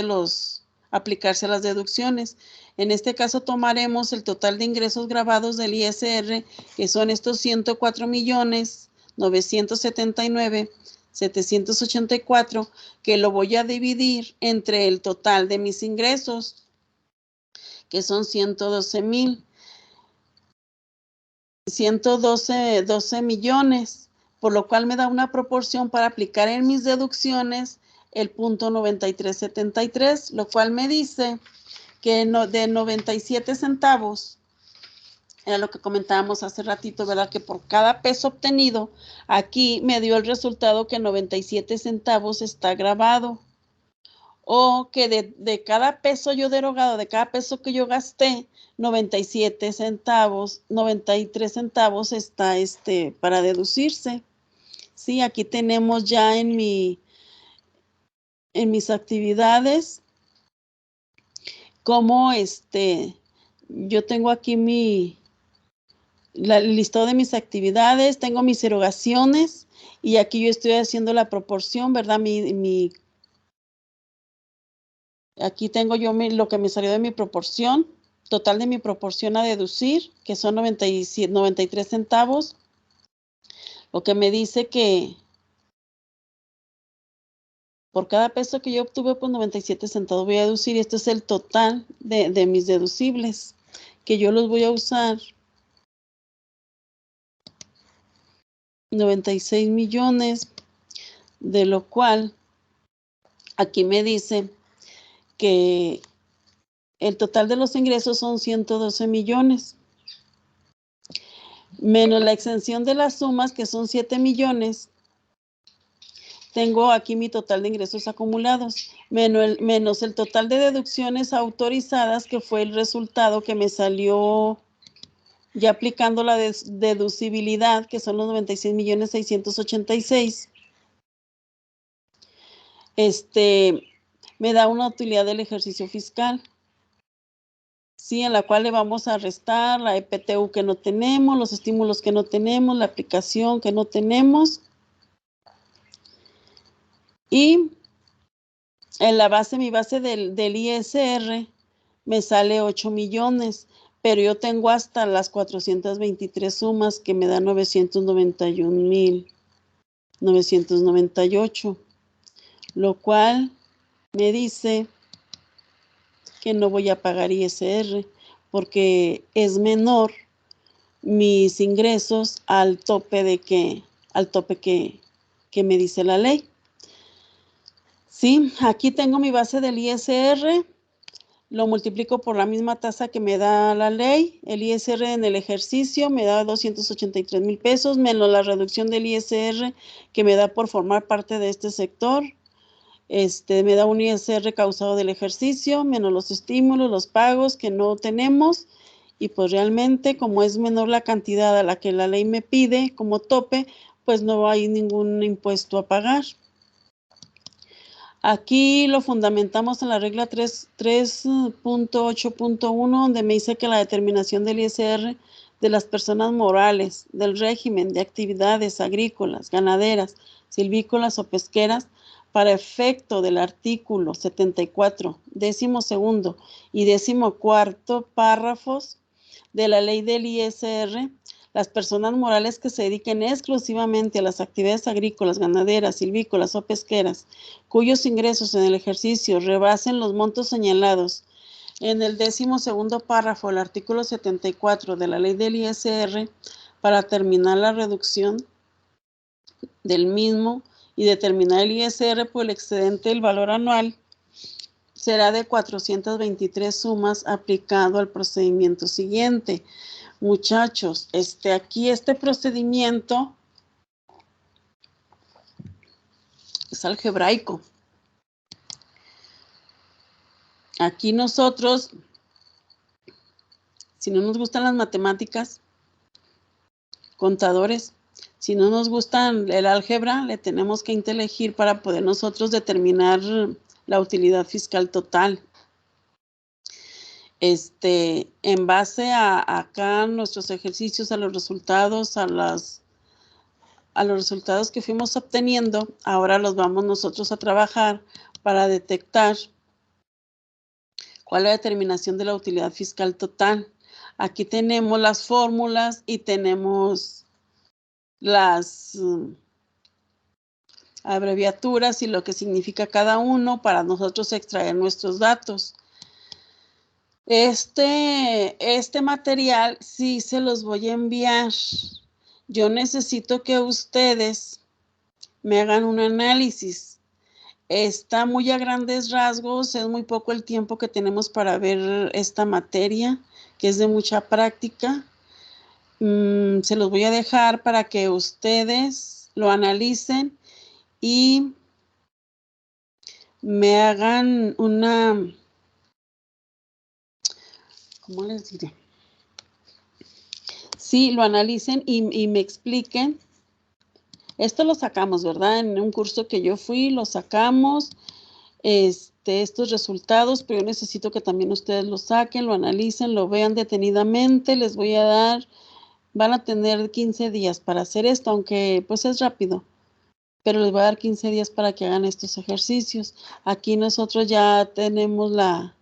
aplicarse a las deducciones. En este caso tomaremos el total de ingresos grabados del ISR, que son estos 104.979.784, que lo voy a dividir entre el total de mis ingresos, que son 112 millones, por lo cual me da una proporción para aplicar en mis deducciones el .9373, lo cual me dice que de 97 centavos, era lo que comentábamos hace ratito, ¿verdad? Que por cada peso obtenido, aquí me dio el resultado que 97 centavos está grabado. O que de cada peso yo derogado, de cada peso que yo gasté, 93 centavos está para deducirse. Sí, aquí tenemos ya en mis actividades, como yo tengo aquí el listado de mis actividades, tengo mis erogaciones, y aquí yo estoy haciendo la proporción, ¿verdad? Aquí tengo yo lo que me salió de mi proporción, total de mi proporción a deducir, que son 93 centavos, lo que me dice que por cada peso que yo obtuve, pues 97 centavos voy a deducir, y esto es el total de mis deducibles, que yo los voy a usar. 96 millones, de lo cual aquí me dice que el total de los ingresos son 112 millones, menos la exención de las sumas, que son 7 millones. Tengo aquí mi total de ingresos acumulados, menos el total de deducciones autorizadas, que fue el resultado que me salió ya aplicando la deducibilidad, que son los 96.686. Me da una utilidad del ejercicio fiscal, sí, en la cual le vamos a restar la EPTU que no tenemos, los estímulos que no tenemos, la aplicación que no tenemos, Y en la base, mi base del ISR me sale 8 millones, pero yo tengo hasta las 423 sumas que me da 991,998, lo cual me dice que no voy a pagar ISR porque es menor mis ingresos al tope que me dice la ley. Sí, aquí tengo mi base del ISR, lo multiplico por la misma tasa que me da la ley. El ISR en el ejercicio me da 283,000 pesos, menos la reducción del ISR que me da por formar parte de este sector. Me da un ISR causado del ejercicio, menos los estímulos, los pagos que no tenemos. Y pues realmente, como es menor la cantidad a la que la ley me pide como tope, pues no hay ningún impuesto a pagar. Aquí lo fundamentamos en la regla 3.8.1, donde me dice que la determinación del ISR de las personas morales del régimen de actividades agrícolas, ganaderas, silvícolas o pesqueras, para efecto del artículo 74, 12º y 14º párrafos de la ley del ISR, las personas morales que se dediquen exclusivamente a las actividades agrícolas, ganaderas, silvícolas o pesqueras, cuyos ingresos en el ejercicio rebasen los montos señalados en el 12º párrafo del artículo 74 de la ley del ISR, para terminar la reducción del mismo y determinar el ISR por el excedente del valor anual, será de 423 sumas aplicado al procedimiento siguiente. Muchachos, aquí este procedimiento es algebraico. Aquí nosotros, si no nos gustan las matemáticas, contadores, si no nos gustan el álgebra, le tenemos que inteligir para poder nosotros determinar la utilidad fiscal total. En base a acá nuestros ejercicios, a los resultados, a los resultados que fuimos obteniendo, ahora los vamos nosotros a trabajar para detectar cuál es la determinación de la utilidad fiscal total. Aquí tenemos las fórmulas y tenemos las abreviaturas y lo que significa cada uno para nosotros extraer nuestros datos. Este material sí se los voy a enviar. Yo necesito que ustedes me hagan un análisis. Está muy a grandes rasgos, es muy poco el tiempo que tenemos para ver esta materia, que es de mucha práctica. Se los voy a dejar para que ustedes lo analicen y me hagan una, ¿cómo les diré? Sí, lo analicen y me expliquen. Esto lo sacamos, ¿verdad? En un curso que yo fui, lo sacamos, estos resultados, pero yo necesito que también ustedes lo saquen, lo analicen, lo vean detenidamente. Les voy a dar, van a tener 15 días para hacer esto, aunque pues es rápido, pero les voy a dar 15 días para que hagan estos ejercicios. Aquí nosotros ya tenemos la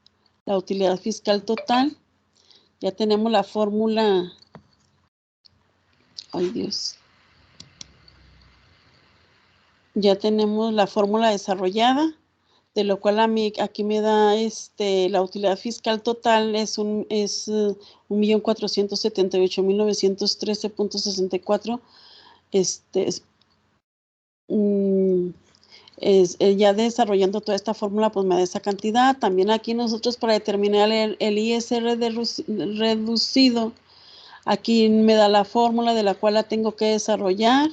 utilidad fiscal total, ya tenemos la fórmula, ay Dios, ya tenemos la fórmula desarrollada, de lo cual a mí aquí me da la utilidad fiscal total es 1,478,913.64. Ya desarrollando toda esta fórmula, pues me da esa cantidad. También aquí nosotros para determinar el ISR reducido, aquí me da la fórmula de la cual la tengo que desarrollar.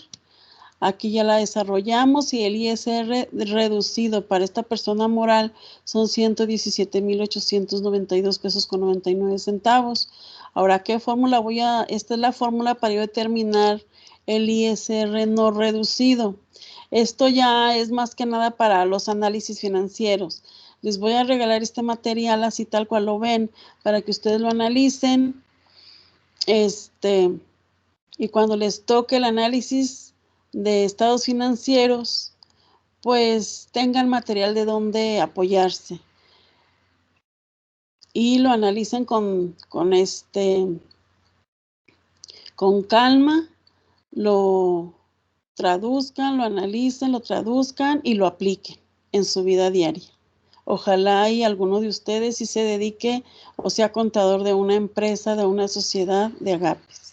Aquí ya la desarrollamos y el ISR reducido para esta persona moral son 117,892 pesos con 99 centavos. Ahora, ¿qué fórmula esta es la fórmula para yo determinar el ISR no reducido? Esto ya es más que nada para los análisis financieros. Les voy a regalar este material así tal cual lo ven para que ustedes lo analicen. Y cuando les toque el análisis de estados financieros, pues tengan material de dónde apoyarse y lo analicen con calma, lo traduzcan, lo analicen, lo traduzcan y lo apliquen en su vida diaria. Ojalá y alguno de ustedes si se dedique o sea contador de una empresa, de una sociedad de agapes.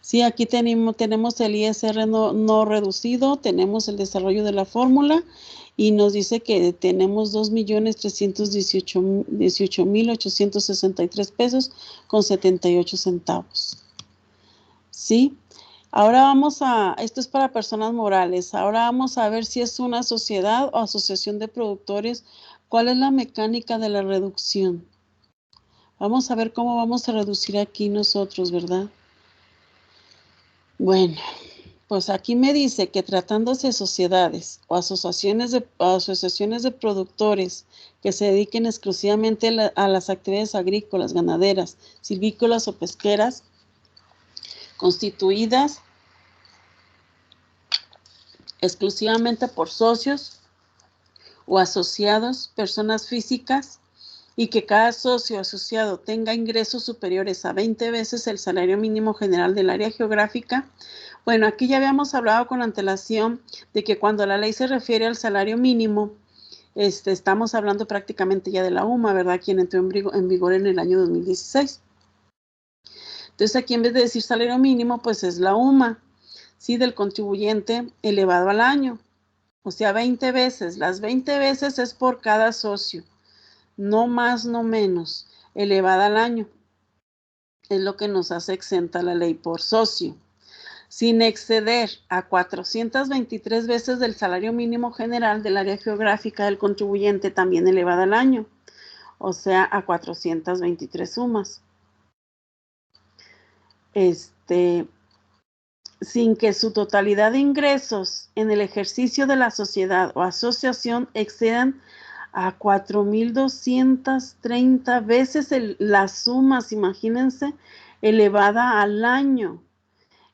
Sí, aquí tenemos el ISR no reducido, tenemos el desarrollo de la fórmula y nos dice que tenemos 2.318.863 pesos con 78 centavos. ¿Sí? Ahora esto es para personas morales, ahora vamos a ver si es una sociedad o asociación de productores, cuál es la mecánica de la reducción. Vamos a ver cómo vamos a reducir aquí nosotros, ¿verdad? Bueno, pues aquí me dice que tratándose de sociedades o asociaciones de productores que se dediquen exclusivamente a las actividades agrícolas, ganaderas, silvícolas o pesqueras, constituidas exclusivamente por socios o asociados, personas físicas, y que cada socio asociado tenga ingresos superiores a 20 veces el salario mínimo general del área geográfica. Bueno, aquí ya habíamos hablado con antelación de que cuando la ley se refiere al salario mínimo, estamos hablando prácticamente ya de la UMA, ¿verdad? Quien entró en vigor en el año 2016. Entonces aquí en vez de decir salario mínimo, pues es la UMA, ¿sí? Del contribuyente elevado al año. O sea, 20 veces. Las 20 veces es por cada socio. No más, no menos, elevada al año. Es lo que nos hace exenta la ley por socio. Sin exceder a 423 veces del salario mínimo general del área geográfica del contribuyente, también elevada al año. O sea, a 423 sumas. Sin que su totalidad de ingresos en el ejercicio de la sociedad o asociación excedan a 4.230 veces las sumas, imagínense, elevada al año.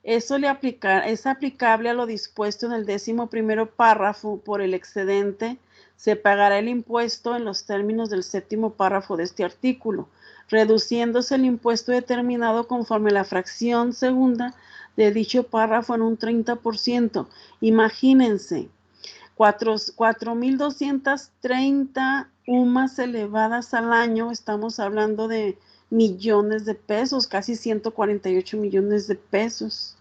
Eso es aplicable a lo dispuesto en el 11º párrafo. Por el excedente se pagará el impuesto en los términos del 7º párrafo de este artículo, reduciéndose el impuesto determinado conforme la fracción segunda de dicho párrafo en un 30%. Imagínense, 4.230 UMAS elevadas al año, estamos hablando de millones de pesos, casi 148 millones de pesos.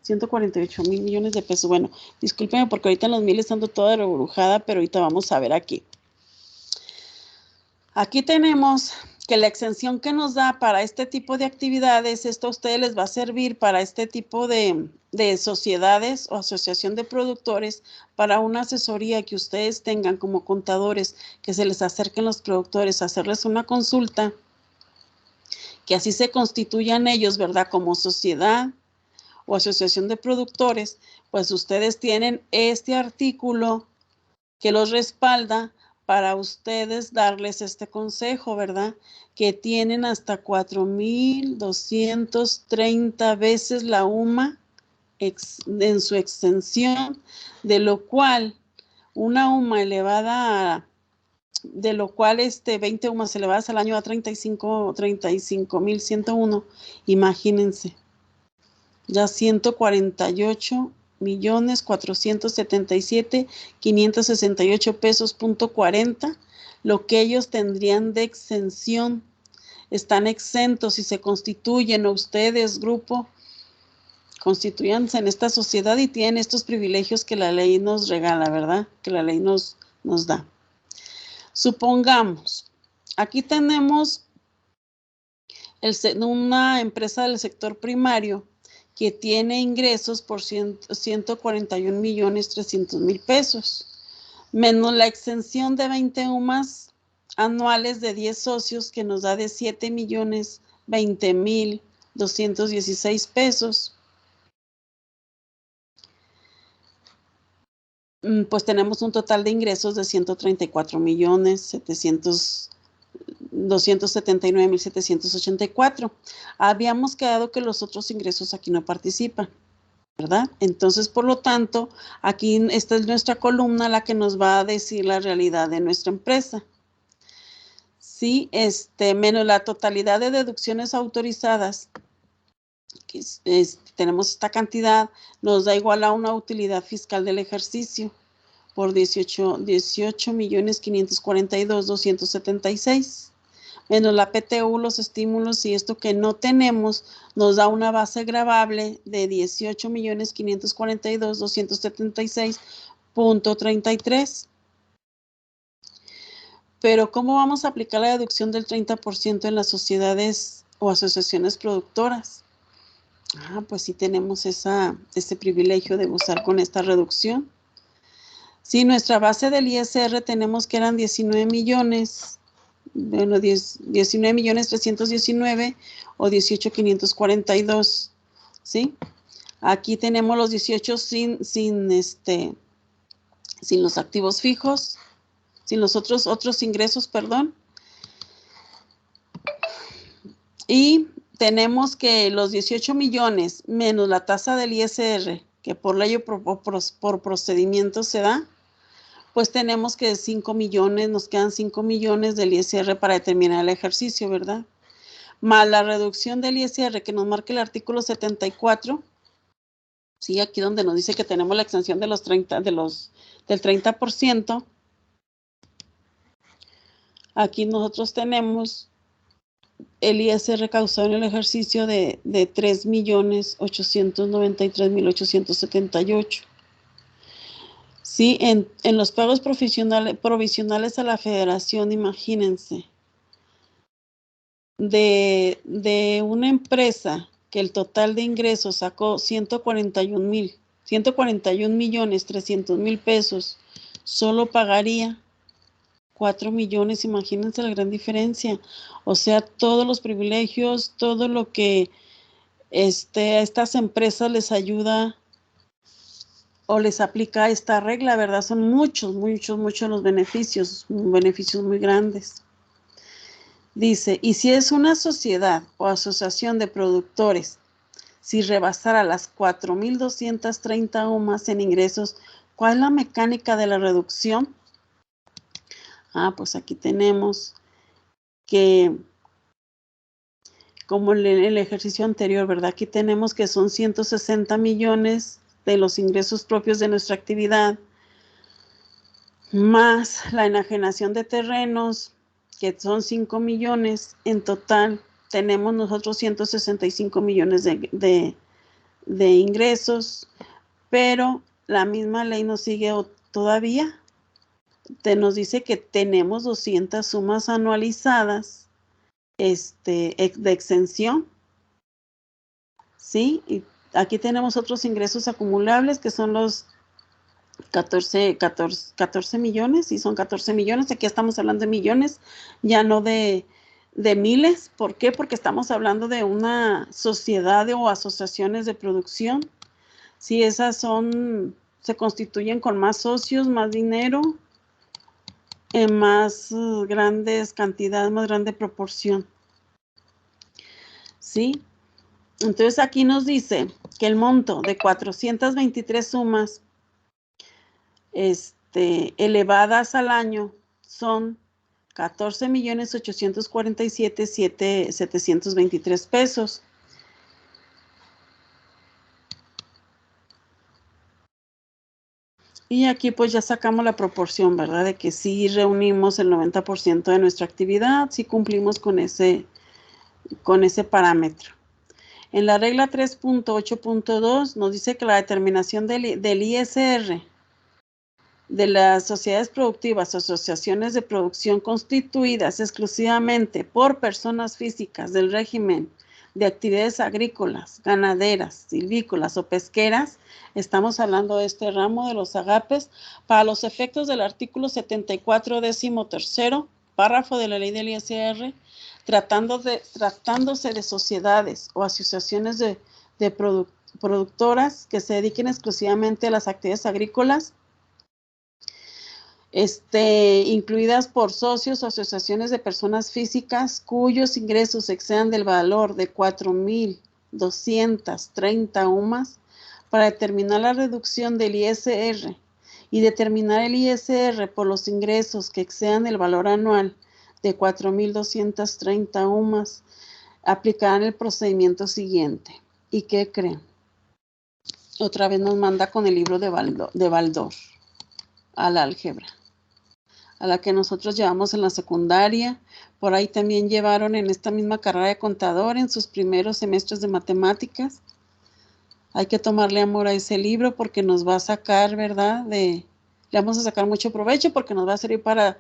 148.000 millones de pesos. Bueno, discúlpenme porque ahorita en los miles ando toda rebrujada, pero ahorita vamos a ver aquí. Aquí tenemos que la exención que nos da para este tipo de actividades, esto a ustedes les va a servir para este tipo de sociedades o asociación de productores, para una asesoría que ustedes tengan como contadores, que se les acerquen los productores a hacerles una consulta, que así se constituyan ellos, ¿verdad? Como sociedad o asociación de productores, pues ustedes tienen este artículo que los respalda para ustedes darles este consejo, ¿verdad? Que tienen hasta 4.230 veces la UMA en su extensión, de lo cual una UMA elevada de lo cual 20 UMAs elevadas al año a 35.101, imagínense. Ya 148.477.568 pesos .40, lo que ellos tendrían de exención. Están exentos si se constituyen, o ustedes, grupo, constituyanse en esta sociedad y tienen estos privilegios que la ley nos regala, ¿verdad? Que la ley nos da. Supongamos, aquí tenemos una empresa del sector primario que tiene ingresos por 141.300.000 pesos, menos la exención de 20 UMAS anuales de 10 socios, que nos da de 7.020.216 pesos. Pues tenemos un total de ingresos de 134.279.784. Habíamos quedado que los otros ingresos aquí no participan. ¿verdad? Entonces, por lo tanto, aquí esta es nuestra columna la que nos va a decir la realidad de nuestra empresa. Sí, menos la totalidad de deducciones autorizadas, que tenemos esta cantidad, nos da igual a una utilidad fiscal del ejercicio por 18.542.276. Menos la PTU, los estímulos y esto que no tenemos, nos da una base gravable de 18.542.276.33. Pero, ¿cómo vamos a aplicar la deducción del 30% en las sociedades o asociaciones productoras? Pues sí tenemos ese privilegio de gozar con esta reducción. Sí, nuestra base del ISR tenemos que eran 19 millones. Bueno, 19.319 o 18.542, ¿sí? Aquí tenemos los 18 sin los activos fijos, sin los otros ingresos, perdón. Y tenemos que los 18 millones menos la tasa del ISR, que por ley o por procedimiento se da, pues tenemos que 5 millones, nos quedan 5 millones del ISR para determinar el ejercicio, ¿verdad? Más la reducción del ISR que nos marca el artículo 74, sí, aquí donde nos dice que tenemos la exención de del 30%. Aquí nosotros tenemos el ISR causado en el ejercicio de 3.893.878. Sí, en los pagos provisionales a la federación, imagínense, de una empresa que el total de ingresos sacó 141.300.000 pesos, solo pagaría 4 millones, imagínense la gran diferencia. O sea, todos los privilegios, todo lo que a estas empresas les ayuda o les aplica esta regla, ¿verdad? Son muchos los beneficios muy grandes. Dice, y si es una sociedad o asociación de productores, si rebasara las 4.230 o más en ingresos, ¿cuál es la mecánica de la reducción? Pues aquí tenemos que, como en el ejercicio anterior, ¿verdad? Aquí tenemos que son 160 millones de los ingresos propios de nuestra actividad, más la enajenación de terrenos, que son 5 millones. En total tenemos nosotros 165 millones de ingresos, pero la misma ley nos sigue todavía. Nos dice que tenemos 200 sumas anualizadas de exención, ¿sí? Y aquí tenemos otros ingresos acumulables que son los 14 millones, y son 14 millones, aquí estamos hablando de millones, ya no de miles. ¿Por qué? Porque estamos hablando de una sociedad o asociaciones de producción. Si esas se constituyen con más socios, más dinero, en más grandes cantidades, más grande proporción. ¿Sí? Entonces aquí nos dice que el monto de 423 sumas elevadas al año son 14.847.723 pesos. Y aquí pues ya sacamos la proporción, ¿verdad? De que sí reunimos el 90% de nuestra actividad, sí cumplimos con ese parámetro. En la regla 3.8.2 nos dice que la determinación del ISR de las sociedades productivas o asociaciones de producción constituidas exclusivamente por personas físicas del régimen de actividades agrícolas, ganaderas, silvícolas o pesqueras, estamos hablando de este ramo de los agapes, para los efectos del artículo 74, 13º, párrafo de la ley del ISR, tratándose de sociedades o asociaciones de productoras que se dediquen exclusivamente a las actividades agrícolas, incluidas por socios o asociaciones de personas físicas cuyos ingresos excedan del valor de 4.230 UMAS, para determinar la reducción del ISR y determinar el ISR por los ingresos que excedan el valor anual de 4.230 UMAS, aplicarán el procedimiento siguiente. ¿Y qué creen? Otra vez nos manda con el libro de Baldor a la álgebra, a la que nosotros llevamos en la secundaria. Por ahí también llevaron en esta misma carrera de contador en sus primeros semestres de matemáticas. Hay que tomarle amor a ese libro porque nos va a sacar, ¿verdad? Le vamos a sacar mucho provecho porque nos va a servir para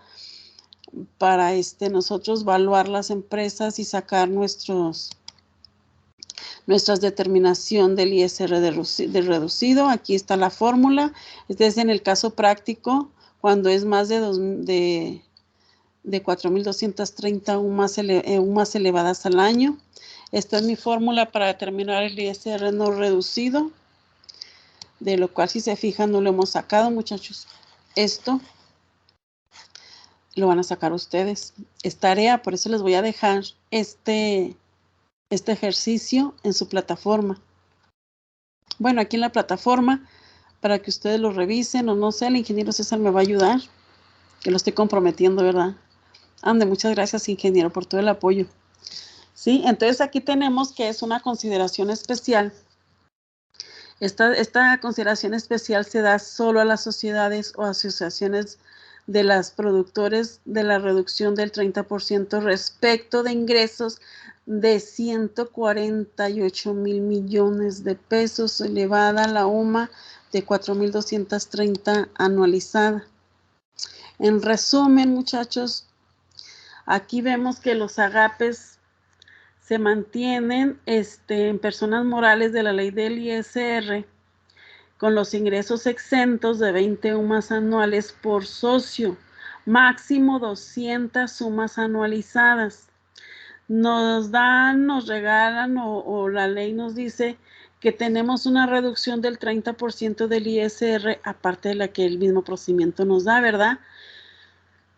nosotros evaluar las empresas y sacar nuestras determinación del ISR de reducido. Aquí está la fórmula. Este es en el caso práctico, cuando es más de 4.230 UMAS elevadas al año. Esta es mi fórmula para determinar el ISR no reducido, de lo cual, si se fijan, no lo hemos sacado, muchachos. Esto lo van a sacar ustedes. Es tarea, por eso les voy a dejar este ejercicio en su plataforma. Bueno, aquí en la plataforma, para que ustedes lo revisen, o no sé, el ingeniero César me va a ayudar, que lo estoy comprometiendo, ¿verdad? Ande, muchas gracias, ingeniero, por todo el apoyo. Sí, entonces aquí tenemos que es una consideración especial. Esta consideración especial se da solo a las sociedades o asociaciones de las productores de la reducción del 30% respecto de ingresos de 148,000 millones de pesos, elevada a la UMA de 4.230 anualizada. En resumen, muchachos, aquí vemos que los agapes se mantienen en personas morales de la ley del ISR con los ingresos exentos de 20 UMAS anuales por socio, máximo 200 UMAS anualizadas. Nos regalan o la ley nos dice que tenemos una reducción del 30% del ISR, aparte de la que el mismo procedimiento nos da, ¿verdad?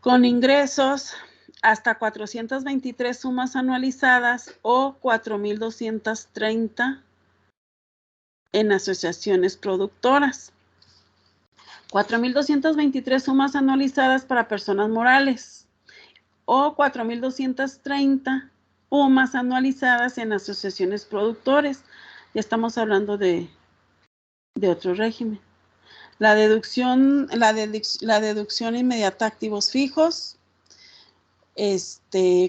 Con ingresos hasta 423 sumas anualizadas o 4.230 en asociaciones productoras. 4.223 sumas anualizadas para personas morales o 4.230 UMAS anualizadas en asociaciones productores. Ya estamos hablando de otro régimen. La deducción inmediata a activos fijos,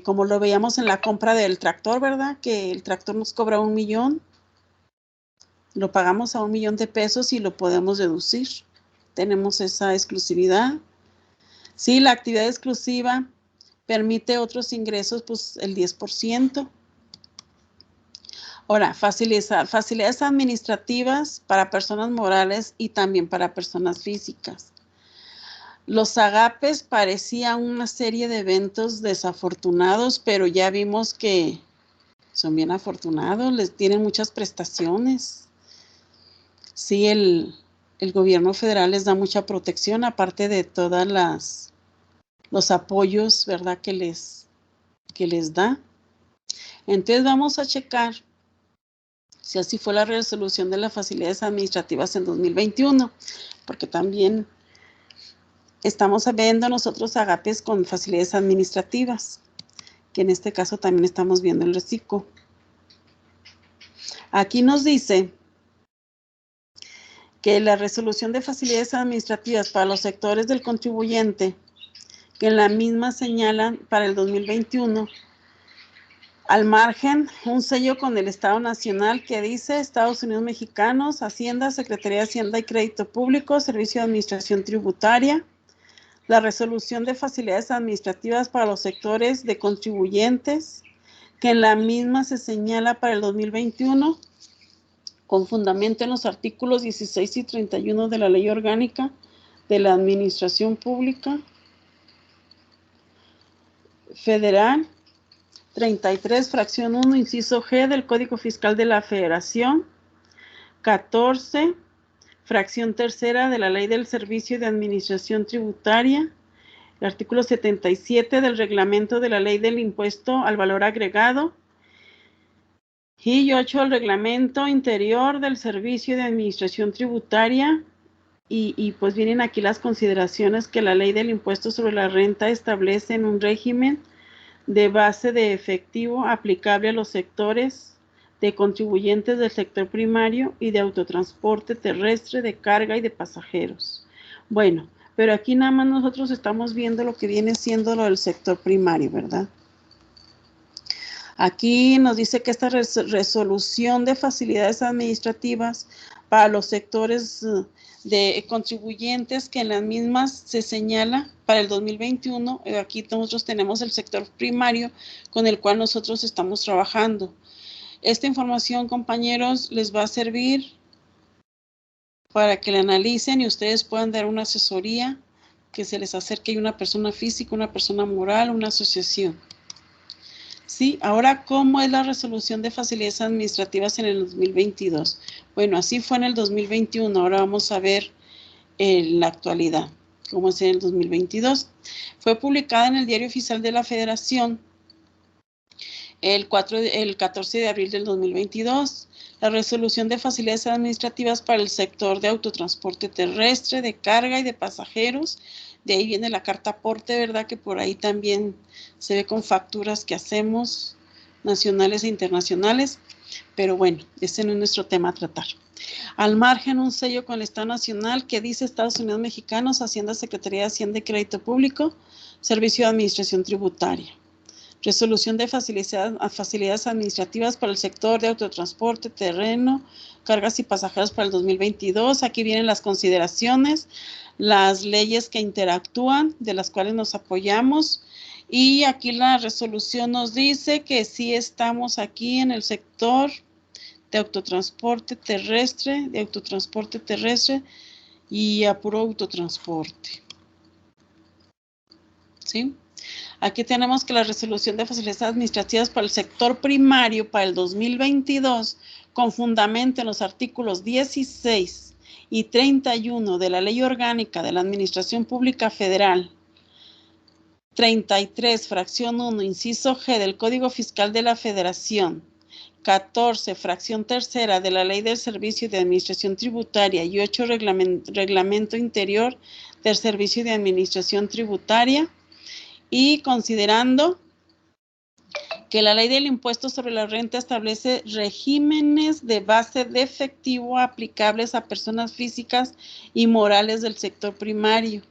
como lo veíamos en la compra del tractor, ¿verdad? Que el tractor nos cobra 1 millón. Lo pagamos a 1 millón de pesos y lo podemos deducir. Tenemos esa exclusividad. Sí, la actividad exclusiva permite otros ingresos, pues el 10%. Ahora, facilidades administrativas para personas morales y también para personas físicas. Los agapes parecían una serie de eventos desafortunados, pero ya vimos que son bien afortunados, les tienen muchas prestaciones. Sí, el gobierno federal les da mucha protección, aparte de todas los apoyos, ¿verdad?, que les da. Entonces vamos a checar si así fue la resolución de las facilidades administrativas en 2021, porque también estamos viendo nosotros agapes con facilidades administrativas, que en este caso también estamos viendo el reciclo. Aquí nos dice que la resolución de facilidades administrativas para los sectores del contribuyente, que en la misma señalan para el 2021, al margen, un sello con el Estado Nacional que dice Estados Unidos Mexicanos, Hacienda, Secretaría de Hacienda y Crédito Público, Servicio de Administración Tributaria, la resolución de facilidades administrativas para los sectores de contribuyentes, que en la misma se señala para el 2021, con fundamento en los artículos 16 y 31 de la Ley Orgánica de la Administración Pública Federal, 33, fracción 1, inciso G del Código Fiscal de la Federación, 14, fracción tercera de la Ley del Servicio de Administración Tributaria, el artículo 77 del Reglamento de la Ley del Impuesto al Valor Agregado, Y 8, el reglamento interior del Servicio de Administración Tributaria. Y pues vienen aquí las consideraciones que la ley del impuesto sobre la renta establece en un régimen de base de efectivo aplicable a los sectores de contribuyentes del sector primario y de autotransporte terrestre, de carga y de pasajeros. Bueno, pero aquí nada más nosotros estamos viendo lo que viene siendo lo del sector primario, ¿verdad? Aquí nos dice que esta resolución de facilidades administrativas para los sectores de contribuyentes, que en las mismas se señala para el 2021, aquí nosotros tenemos el sector primario con el cual nosotros estamos trabajando. Esta información, compañeros, les va a servir para que la analicen y ustedes puedan dar una asesoría, que se les acerque una persona física, una persona moral, una asociación. Sí, ahora, ¿cómo es la resolución de facilidades administrativas en el 2022? Bueno, así fue en el 2021, ahora vamos a ver en la actualidad, cómo es en el 2022. Fue publicada en el Diario Oficial de la Federación el 14 de abril del 2022, la resolución de facilidades administrativas para el sector de autotransporte terrestre, de carga y de pasajeros. De ahí viene la carta aporte, ¿verdad? Que por ahí también se ve con facturas que hacemos, nacionales e internacionales. Pero bueno, ese no es nuestro tema a tratar. Al margen, un sello con el Estado Nacional que dice Estados Unidos Mexicanos, Hacienda, Secretaría de Hacienda y Crédito Público, Servicio de Administración Tributaria. Resolución de facilidades administrativas para el sector de autotransporte, terreno, cargas y pasajeros para el 2022. Aquí vienen las consideraciones, las leyes que interactúan, de las cuales nos apoyamos. Y aquí la resolución nos dice que sí estamos aquí en el sector de autotransporte terrestre, y a puro autotransporte. ¿Sí? Aquí tenemos que la resolución de facilidades administrativas para el sector primario para el 2022, con fundamento en los artículos 16 y 31 de la Ley Orgánica de la Administración Pública Federal, 33, fracción 1, inciso G del Código Fiscal de la Federación, 14, fracción tercera de la Ley del Servicio de Administración Tributaria y 8, reglamento interior del Servicio de Administración Tributaria. Y considerando que la ley del impuesto sobre la renta establece regímenes de base de efectivo aplicables a personas físicas y morales del sector primario,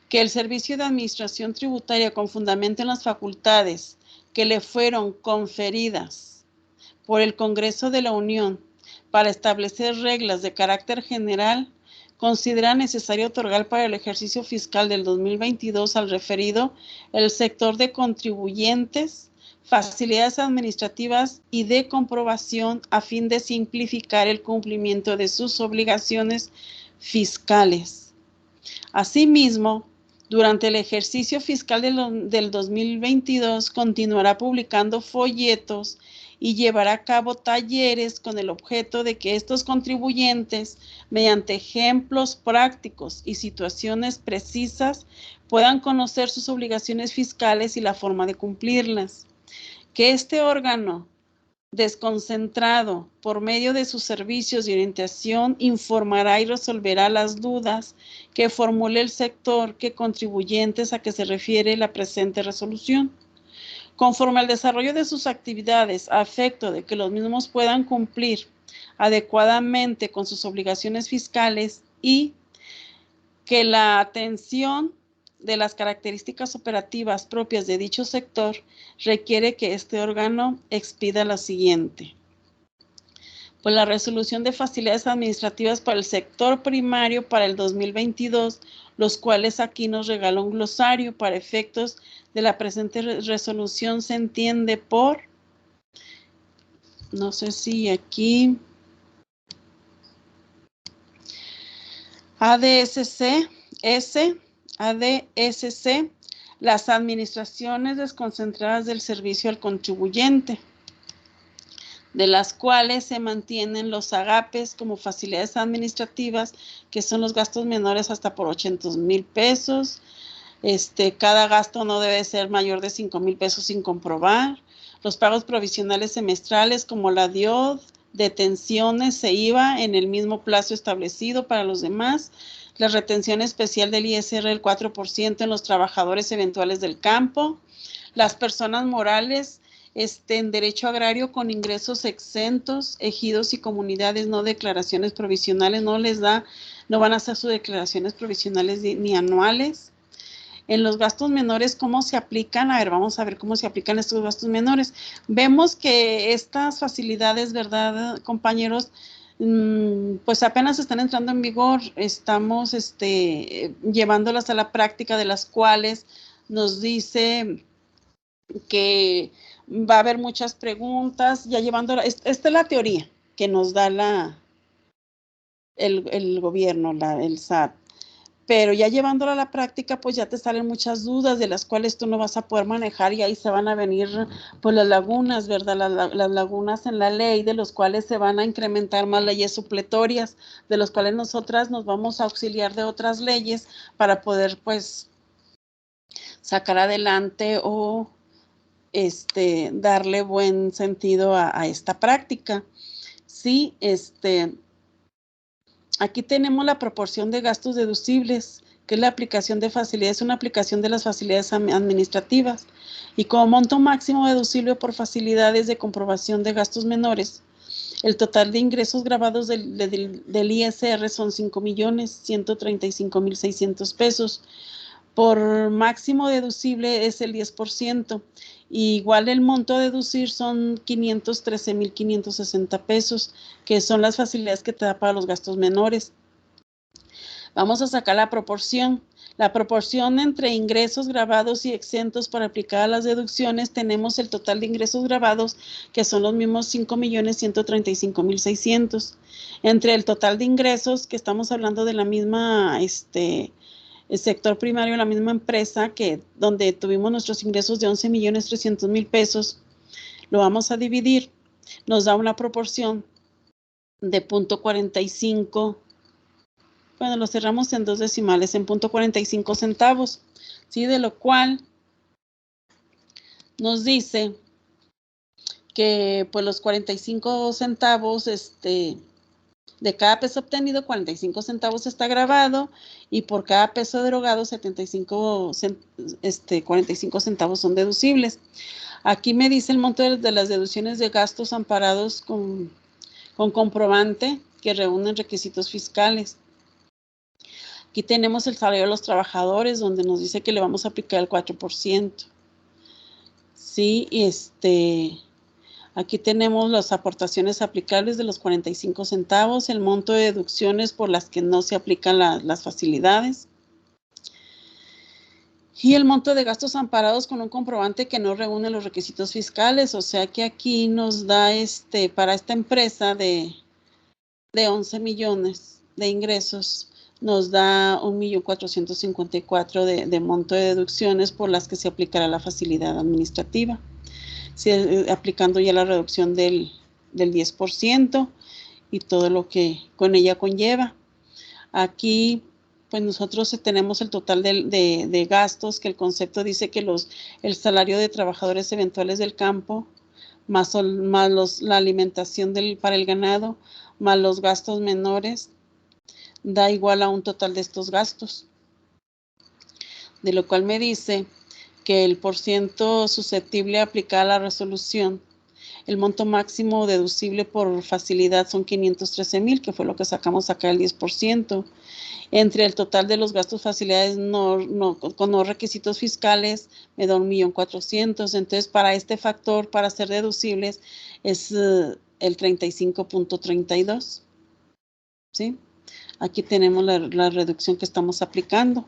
que el Servicio de Administración Tributaria, con fundamento en las facultades que le fueron conferidas por el Congreso de la Unión para establecer reglas de carácter general, considera necesario otorgar para el ejercicio fiscal del 2022 al referido el sector de contribuyentes, facilidades administrativas y de comprobación a fin de simplificar el cumplimiento de sus obligaciones fiscales. Asimismo, durante el ejercicio fiscal del 2022 continuará publicando folletos y llevará a cabo talleres con el objeto de que estos contribuyentes, mediante ejemplos prácticos y situaciones precisas, puedan conocer sus obligaciones fiscales y la forma de cumplirlas. Que este órgano desconcentrado, por medio de sus servicios de orientación, informará y resolverá las dudas que formule el sector que contribuyentes a que se refiere la presente resolución. Conforme al desarrollo de sus actividades, a efecto de que los mismos puedan cumplir adecuadamente con sus obligaciones fiscales y que la atención de las características operativas propias de dicho sector requiere que este órgano expida la siguiente. Pues la resolución de facilidades administrativas para el sector primario para el 2022, los cuales aquí nos regala un glosario para efectos de la presente resolución, se entiende por, no sé si aquí, ADSC, las administraciones desconcentradas del servicio al contribuyente, de las cuales se mantienen los agapes como facilidades administrativas, que son los gastos menores hasta por 800,000 pesos. Cada gasto no debe ser mayor de 5,000 pesos sin comprobar. Los pagos provisionales semestrales como la DIOD, detenciones e IVA en el mismo plazo establecido para los demás. La retención especial del ISR del 4% en los trabajadores eventuales del campo. Las personas morales en derecho agrario con ingresos exentos, ejidos y comunidades, no declaraciones provisionales, no van a hacer sus declaraciones provisionales ni anuales. En los gastos menores, ¿cómo se aplican? A ver, vamos a ver cómo se aplican estos gastos menores. Vemos que estas facilidades, ¿verdad, compañeros? Pues apenas están entrando en vigor. Estamos llevándolas a la práctica, de las cuales nos dice que va a haber muchas preguntas, ya llevándola. Esta es la teoría que nos da el gobierno, el SAT. Pero ya llevándola a la práctica, pues ya te salen muchas dudas de las cuales tú no vas a poder manejar, y ahí se van a venir pues las lagunas, ¿verdad? Las lagunas en la ley, de los cuales se van a incrementar más leyes supletorias, de los cuales nosotras nos vamos a auxiliar de otras leyes para poder pues sacar adelante o darle buen sentido a esta práctica. Sí, aquí tenemos la proporción de gastos deducibles, que es la aplicación de facilidades, una aplicación de las facilidades administrativas. Y como monto máximo deducible por facilidades de comprobación de gastos menores, el total de ingresos grabados del ISR son 5.135.600 pesos. Por máximo deducible es el 10%. Y igual el monto a deducir son 513.560 pesos, que son las facilidades que te da para los gastos menores. Vamos a sacar la proporción. La proporción entre ingresos grabados y exentos para aplicar a las deducciones, tenemos el total de ingresos grabados, que son los mismos 5.135.600. Entre el total de ingresos, que estamos hablando de la misma, el sector primario, la misma empresa, donde tuvimos nuestros ingresos de 11.300.000 pesos, lo vamos a dividir, nos da una proporción de 0.45, bueno, lo cerramos en 2 decimales, en 0.45 centavos, ¿sí? De lo cual nos dice que pues los 45 centavos, de cada peso obtenido, 45 centavos está grabado, y por cada peso derogado, 45 centavos son deducibles. Aquí me dice el monto de las deducciones de gastos amparados con comprobante que reúnen requisitos fiscales. Aquí tenemos el salario de los trabajadores, donde nos dice que le vamos a aplicar el 4%. Sí, aquí tenemos las aportaciones aplicables de los 45 centavos, el monto de deducciones por las que no se aplican las facilidades, y el monto de gastos amparados con un comprobante que no reúne los requisitos fiscales. O sea que aquí nos da para esta empresa de 11 millones de ingresos, nos da 1.454.000 de monto de deducciones por las que se aplicará la facilidad administrativa. Sí, aplicando ya la reducción del 10% y todo lo que con ella conlleva. Aquí, pues nosotros tenemos el total de gastos, que el concepto dice que el salario de trabajadores eventuales del campo, más la alimentación para el ganado, más los gastos menores, da igual a un total de estos gastos. De lo cual me dice que el porciento susceptible a aplicar la resolución, el monto máximo deducible por facilidad son 513.000, que fue lo que sacamos acá, el 10%. Entre el total de los gastos facilidades con los requisitos fiscales, me da 1.400.000. Entonces, para este factor, para ser deducibles, es el 35.32. ¿Sí? Aquí tenemos la reducción que estamos aplicando.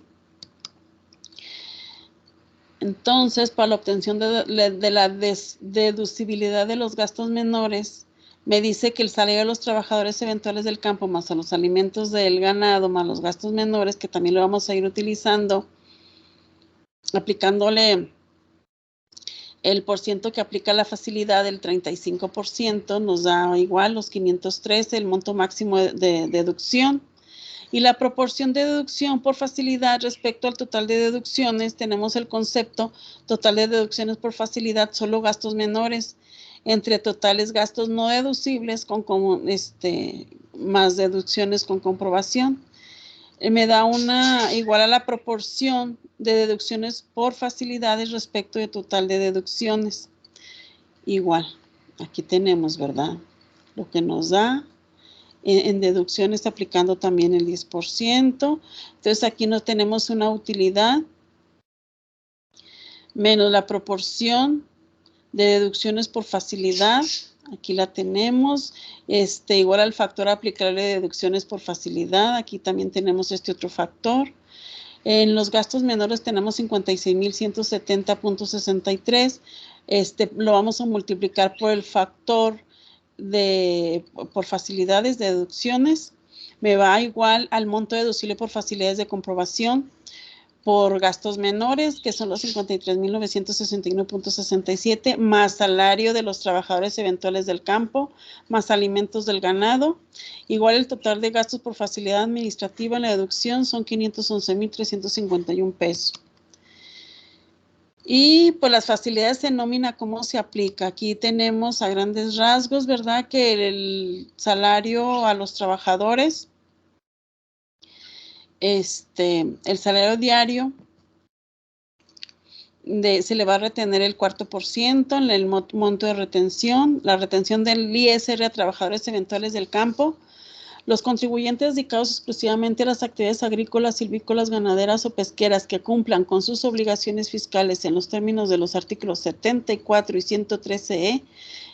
Entonces, para la obtención de la deducibilidad de los gastos menores, me dice que el salario de los trabajadores eventuales del campo, más a los alimentos del ganado, más los gastos menores, que también lo vamos a ir utilizando, aplicándole el porciento que aplica la facilidad del 35%, nos da igual los 513, el monto máximo de deducción. Y la proporción de deducción por facilidad respecto al total de deducciones, tenemos el concepto total de deducciones por facilidad, solo gastos menores, entre totales gastos no deducibles más deducciones con comprobación. Me da igual a la proporción de deducciones por facilidades respecto de total de deducciones. Igual, aquí tenemos, ¿verdad? Lo que nos da en deducciones aplicando también el 10%. Entonces aquí no tenemos una utilidad menos la proporción de deducciones por facilidad. Aquí la tenemos, igual al factor aplicable de deducciones por facilidad. Aquí también tenemos este otro factor. En los gastos menores tenemos 56,170.63. Lo vamos a multiplicar por el factor por facilidades de deducciones. Me va igual al monto deducible por facilidades de comprobación por gastos menores, que son los 53,961.67, más salario de los trabajadores eventuales del campo, más alimentos del ganado. Igual el total de gastos por facilidad administrativa en la deducción son 511,351 pesos. Y pues las facilidades en nómina, ¿cómo se aplica? Aquí tenemos a grandes rasgos, ¿verdad? Que el salario a los trabajadores, el salario diario, se le va a retener el 4% en el monto de retención, la retención del ISR a trabajadores eventuales del campo. Los contribuyentes dedicados exclusivamente a las actividades agrícolas, silvícolas, ganaderas o pesqueras que cumplan con sus obligaciones fiscales en los términos de los artículos 74 y 113E,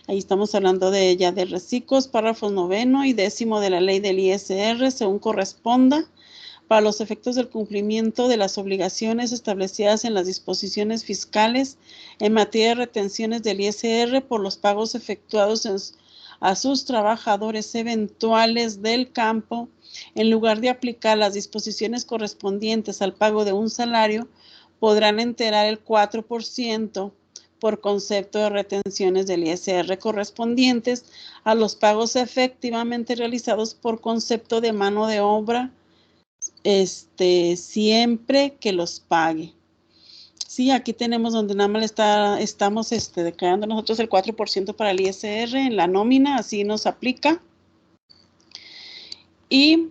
ahí estamos hablando de reciclos, párrafos 9 y 10 de la ley del ISR, según corresponda, para los efectos del cumplimiento de las obligaciones establecidas en las disposiciones fiscales en materia de retenciones del ISR por los pagos efectuados a sus trabajadores eventuales del campo, en lugar de aplicar las disposiciones correspondientes al pago de un salario, podrán enterar el 4% por concepto de retenciones del ISR correspondientes a los pagos efectivamente realizados por concepto de mano de obra, siempre que los pague. Sí, aquí tenemos donde nada más estamos declarando nosotros el 4% para el ISR en la nómina, así nos aplica. Y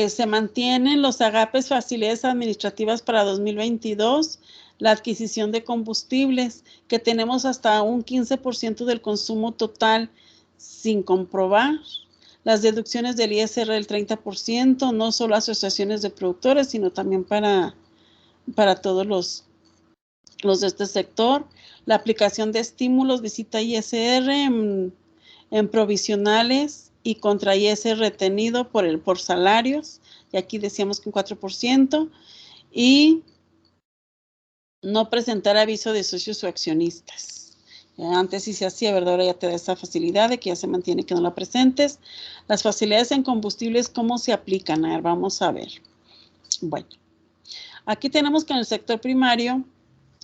se mantienen los agapes facilidades administrativas para 2022, la adquisición de combustibles, que tenemos hasta un 15% del consumo total sin comprobar. Las deducciones del ISR del 30%, no solo asociaciones de productores, sino también para todos los de este sector. La aplicación de estímulos, visita ISR en provisionales y contra ISR retenido por salarios. Y aquí decíamos que un 4%. Y no presentar aviso de socios o accionistas. Antes sí se hacía, ¿verdad? Ahora ya te da esa facilidad de que ya se mantiene que no la presentes. Las facilidades en combustibles, ¿cómo se aplican? A ver, vamos a ver. Bueno, aquí tenemos que en el sector primario,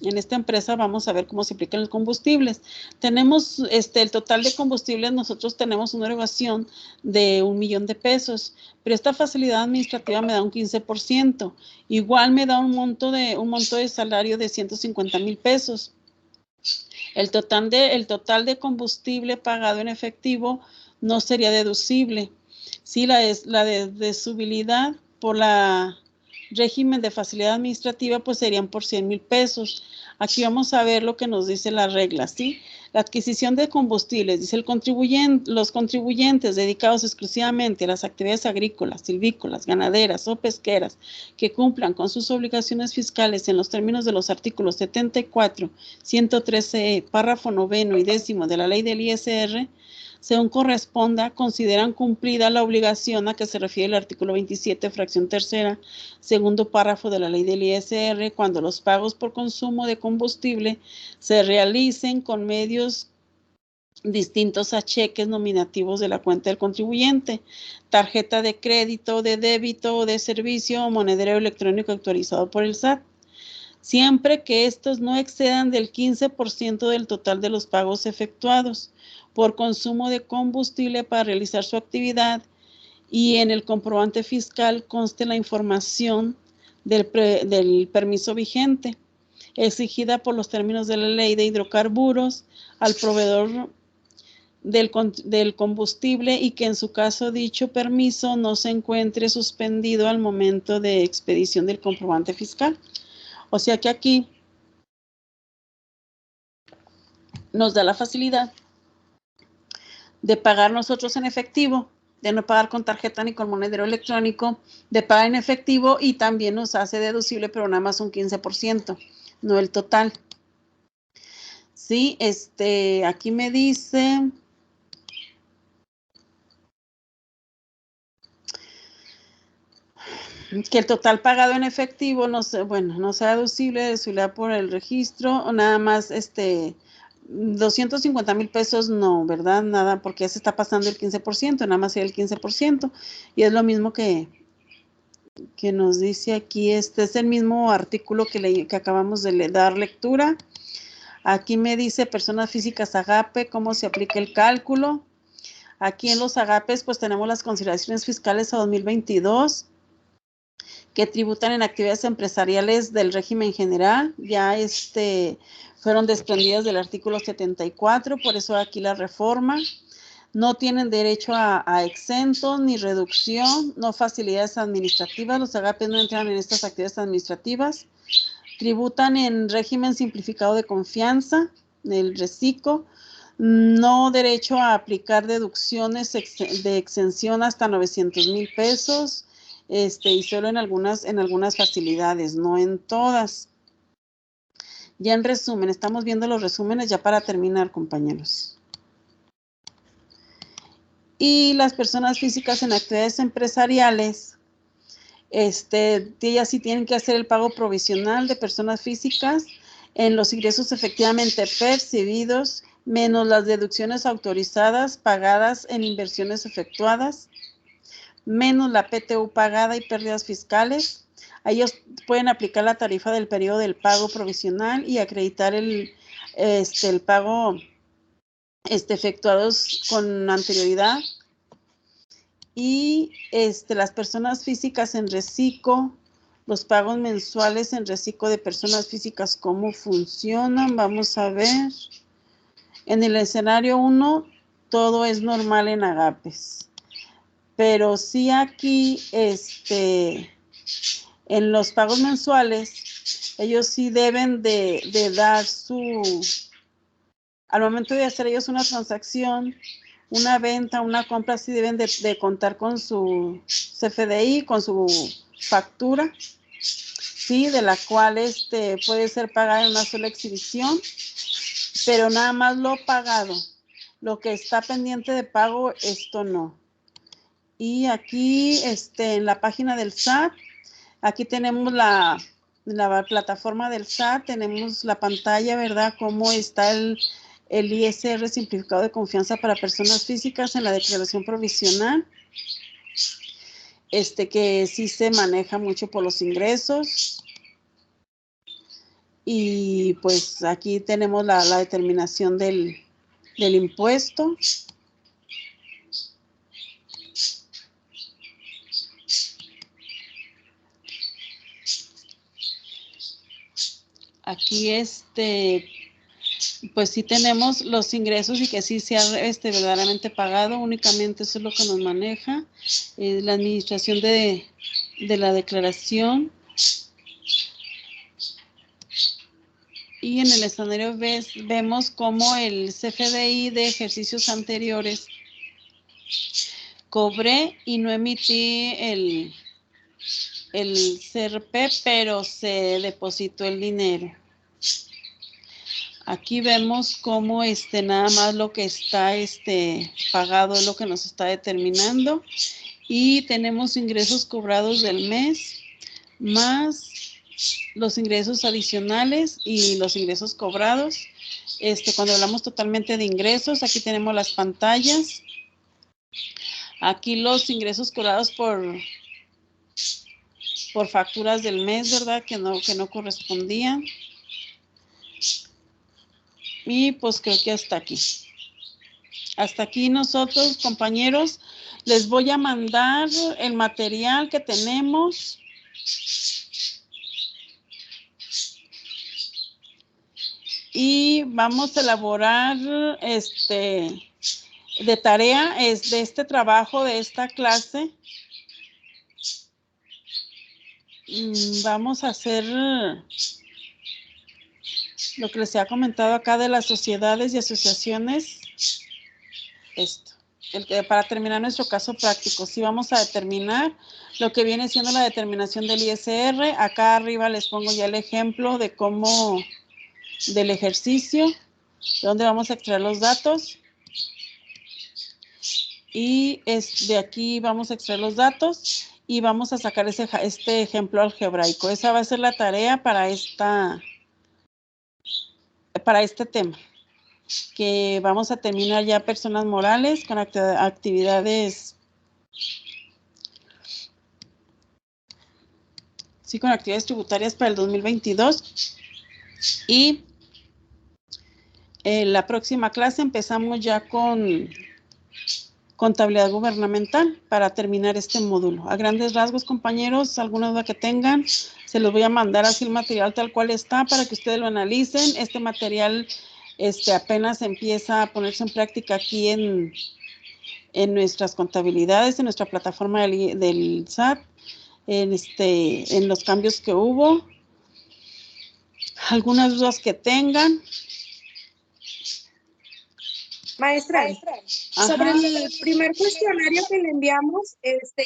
en esta empresa, vamos a ver cómo se aplican los combustibles. Tenemos el total de combustibles, nosotros tenemos una erogación de 1 millón de pesos, pero esta facilidad administrativa me da un 15%. Igual me da un monto de salario de 150,000 pesos. El total de combustible pagado en efectivo no sería deducible. Sí, la deducibilidad por la régimen de facilidad administrativa pues serían por 100,000 pesos. Aquí vamos a ver lo que nos dice la regla, ¿sí? La adquisición de combustibles, dice los contribuyentes dedicados exclusivamente a las actividades agrícolas, silvícolas, ganaderas o pesqueras que cumplan con sus obligaciones fiscales en los términos de los artículos 74, 113E, párrafo 9 y 10 de la ley del ISR, según corresponda, consideran cumplida la obligación a que se refiere el artículo 27, fracción tercera, segundo párrafo de la ley del ISR, cuando los pagos por consumo de combustible se realicen con medios distintos a cheques nominativos de la cuenta del contribuyente, tarjeta de crédito, de débito o de servicio o monedero electrónico actualizado por el SAT, siempre que estos no excedan del 15% del total de los pagos efectuados por consumo de combustible para realizar su actividad y en el comprobante fiscal conste la información del permiso vigente, exigida por los términos de la ley de hidrocarburos al proveedor del combustible y que en su caso dicho permiso no se encuentre suspendido al momento de expedición del comprobante fiscal. O sea que aquí nos da la facilidad de pagar nosotros en efectivo, de no pagar con tarjeta ni con monedero electrónico, de pagar en efectivo y también nos hace deducible, pero nada más un 15%, no el total. Sí, aquí me dice que el total pagado en efectivo no sea deducible por el registro, o nada más 250,000 pesos no, ¿verdad? Nada, porque ya se está pasando el 15%, nada más el 15%, y es lo mismo que nos dice aquí, es el mismo artículo que acabamos de dar lectura. Aquí me dice personas físicas agape, cómo se aplica el cálculo. Aquí en los agapes pues tenemos las consideraciones fiscales a 2022, que tributan en actividades empresariales del régimen general, ya fueron desprendidas del artículo 74, por eso aquí la reforma. No tienen derecho a exentos ni reducción, no facilidades administrativas, los agapes no entran en estas actividades administrativas. Tributan en régimen simplificado de confianza, el RECICO, no derecho a aplicar deducciones de exención hasta 900,000 pesos, y solo en algunas facilidades, no en todas. Ya en resumen, estamos viendo los resúmenes ya para terminar, compañeros. Y las personas físicas en actividades empresariales, ellas sí tienen que hacer el pago provisional de personas físicas en los ingresos efectivamente percibidos, menos las deducciones autorizadas pagadas en inversiones efectuadas, menos la PTU pagada y pérdidas fiscales. Ellos pueden aplicar la tarifa del periodo del pago provisional y acreditar el pago efectuados con anterioridad. Y las personas físicas en RECICO, los pagos mensuales en RECICO de personas físicas, ¿cómo funcionan? Vamos a ver. En el escenario 1, todo es normal en agapes. Pero sí aquí, en los pagos mensuales, ellos sí deben de dar al momento de hacer ellos una transacción, una venta, una compra, sí deben de contar con su CFDI, con su factura, sí, de la cual puede ser pagada en una sola exhibición, pero nada más lo pagado. Lo que está pendiente de pago, esto no. Y aquí, en la página del SAT, aquí tenemos la plataforma del SAT, tenemos la pantalla, ¿verdad? Cómo está el ISR simplificado de confianza para personas físicas en la declaración provisional, que sí se maneja mucho por los ingresos. Y pues aquí tenemos la determinación del impuesto. Aquí pues sí tenemos los ingresos y que sí se ha verdaderamente pagado, únicamente eso es lo que nos maneja, la administración de la declaración. Y en el escenario vemos cómo el CFDI de ejercicios anteriores cobré y no emití el CRP, pero se depositó el dinero. Aquí vemos cómo nada más lo que está pagado es lo que nos está determinando. Y tenemos ingresos cobrados del mes, más los ingresos adicionales y los ingresos cobrados. Cuando hablamos totalmente de ingresos, aquí tenemos las pantallas. Aquí los ingresos cobrados por facturas del mes, ¿verdad? Que no correspondían. Y pues creo que hasta aquí. hasta aquí nosotros, compañeros. Les voy a mandar el material que tenemos. Y vamos a elaborar de tarea de este trabajo, de esta clase. Vamos a hacer lo que les he comentado acá de las sociedades y asociaciones. Esto, para terminar nuestro caso práctico. Sí, vamos a determinar lo que viene siendo la determinación del ISR. Acá arriba les pongo ya el ejemplo de cómo, del ejercicio, donde vamos a extraer los datos. Y de aquí vamos a extraer los datos y vamos a sacar este ejemplo algebraico. Esa va a ser la tarea para este tema, que vamos a terminar ya personas morales con actividades, sí, con actividades tributarias para el 2022. Y en la próxima clase empezamos ya con contabilidad gubernamental para terminar este módulo. A grandes rasgos, compañeros, alguna duda que tengan, se los voy a mandar así el material tal cual está para que ustedes lo analicen. Este material apenas empieza a ponerse en práctica aquí en nuestras contabilidades, en nuestra plataforma del SAT, en los cambios que hubo. Algunas dudas que tengan. Maestra, sobre el primer cuestionario que le enviamos,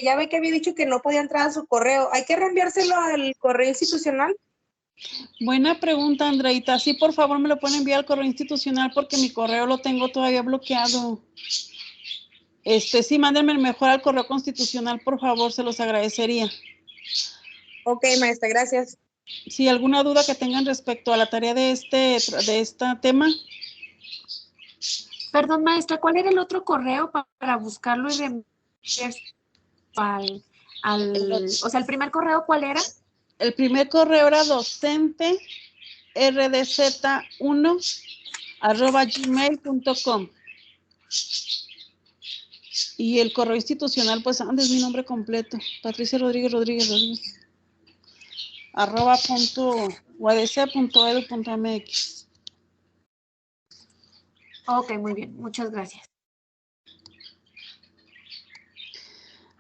ya ve que había dicho que no podía entrar a su correo. ¿Hay que reenviárselo al correo institucional? Buena pregunta, Andreita. Sí, por favor, me lo pueden enviar al correo institucional porque mi correo lo tengo todavía bloqueado. Sí, mándenme mejor al correo constitucional, por favor, se los agradecería. Ok, maestra, gracias. Sí, ¿alguna duda que tengan respecto a la tarea de este tema? Perdón, maestra, ¿cuál era el otro correo para buscarlo y reenviar o sea, el primer correo, ¿cuál era? El primer correo era docente rdz1@gmail.com. Y el correo institucional, pues antes mi nombre completo, Patricia Rodríguez @udc.edu.mx. Ok, muy bien, muchas gracias.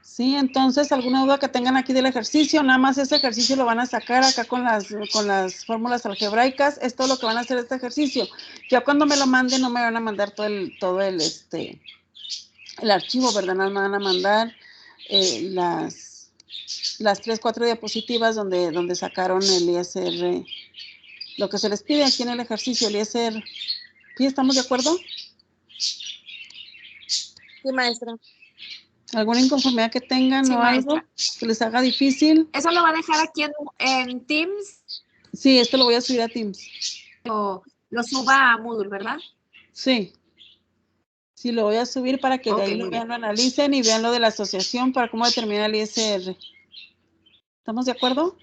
Sí, entonces, ¿alguna duda que tengan aquí del ejercicio? Nada más ese ejercicio lo van a sacar acá con las fórmulas algebraicas. Es todo lo que van a hacer este ejercicio. Ya cuando me lo manden, no me van a mandar todo el archivo, ¿verdad? Nada más me van a mandar las 3, 4 diapositivas donde sacaron el ISR, lo que se les pide aquí en el ejercicio, el ISR. ¿Sí estamos de acuerdo? Sí, maestra. ¿Alguna inconformidad que tengan Sí, o algo que les haga difícil? ¿Eso lo va a dejar aquí en Teams? Sí, esto lo voy a subir a Teams. O lo suba a Moodle, ¿verdad? Sí. Sí, lo voy a subir para que de ahí lo vean, lo analicen y vean lo de la asociación para cómo determinar el ISR. ¿Estamos de acuerdo?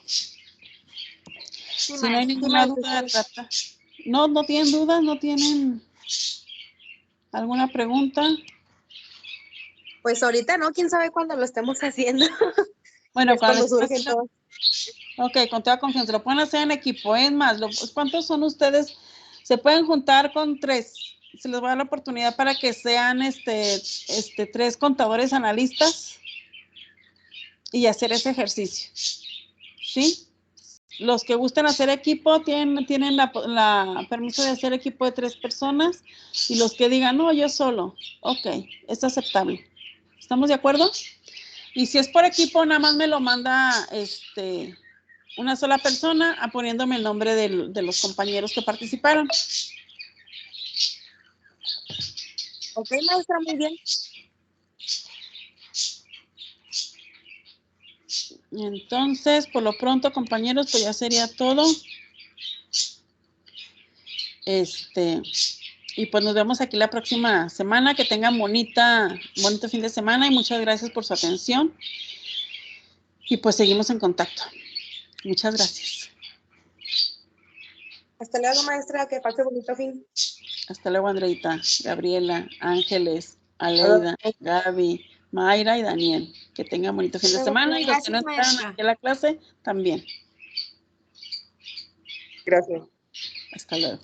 Sí, si no hay ninguna duda, no tienen dudas, no tienen alguna pregunta. Pues ahorita no, quién sabe cuándo lo estemos haciendo. Bueno, es cuando surgen todos. Ok, con toda confianza, lo pueden hacer en equipo. Es más, ¿cuántos son ustedes? Se pueden juntar con 3. Se les va a dar la oportunidad para que sean 3 contadores analistas y hacer ese ejercicio. ¿Sí? Los que gusten hacer equipo tienen la permiso de hacer equipo de 3 personas y los que digan, no, yo solo. Ok, es aceptable. ¿Estamos de acuerdo? Y si es por equipo, nada más me lo manda una sola persona poniéndome el nombre de los compañeros que participaron. Ok, maestra, muy bien. Entonces, por lo pronto, compañeros, pues ya sería todo. Y pues nos vemos aquí la próxima semana. Que tengan bonito fin de semana y muchas gracias por su atención. Y pues seguimos en contacto. Muchas gracias. Hasta luego, maestra, que pase bonito fin. Hasta luego, Andreita, Gabriela, Ángeles, Aleida, Gaby, Mayra y Daniel. Que tengan bonito fin de semana y los que no Gracias, están aquí en la clase, también. Gracias. Hasta luego.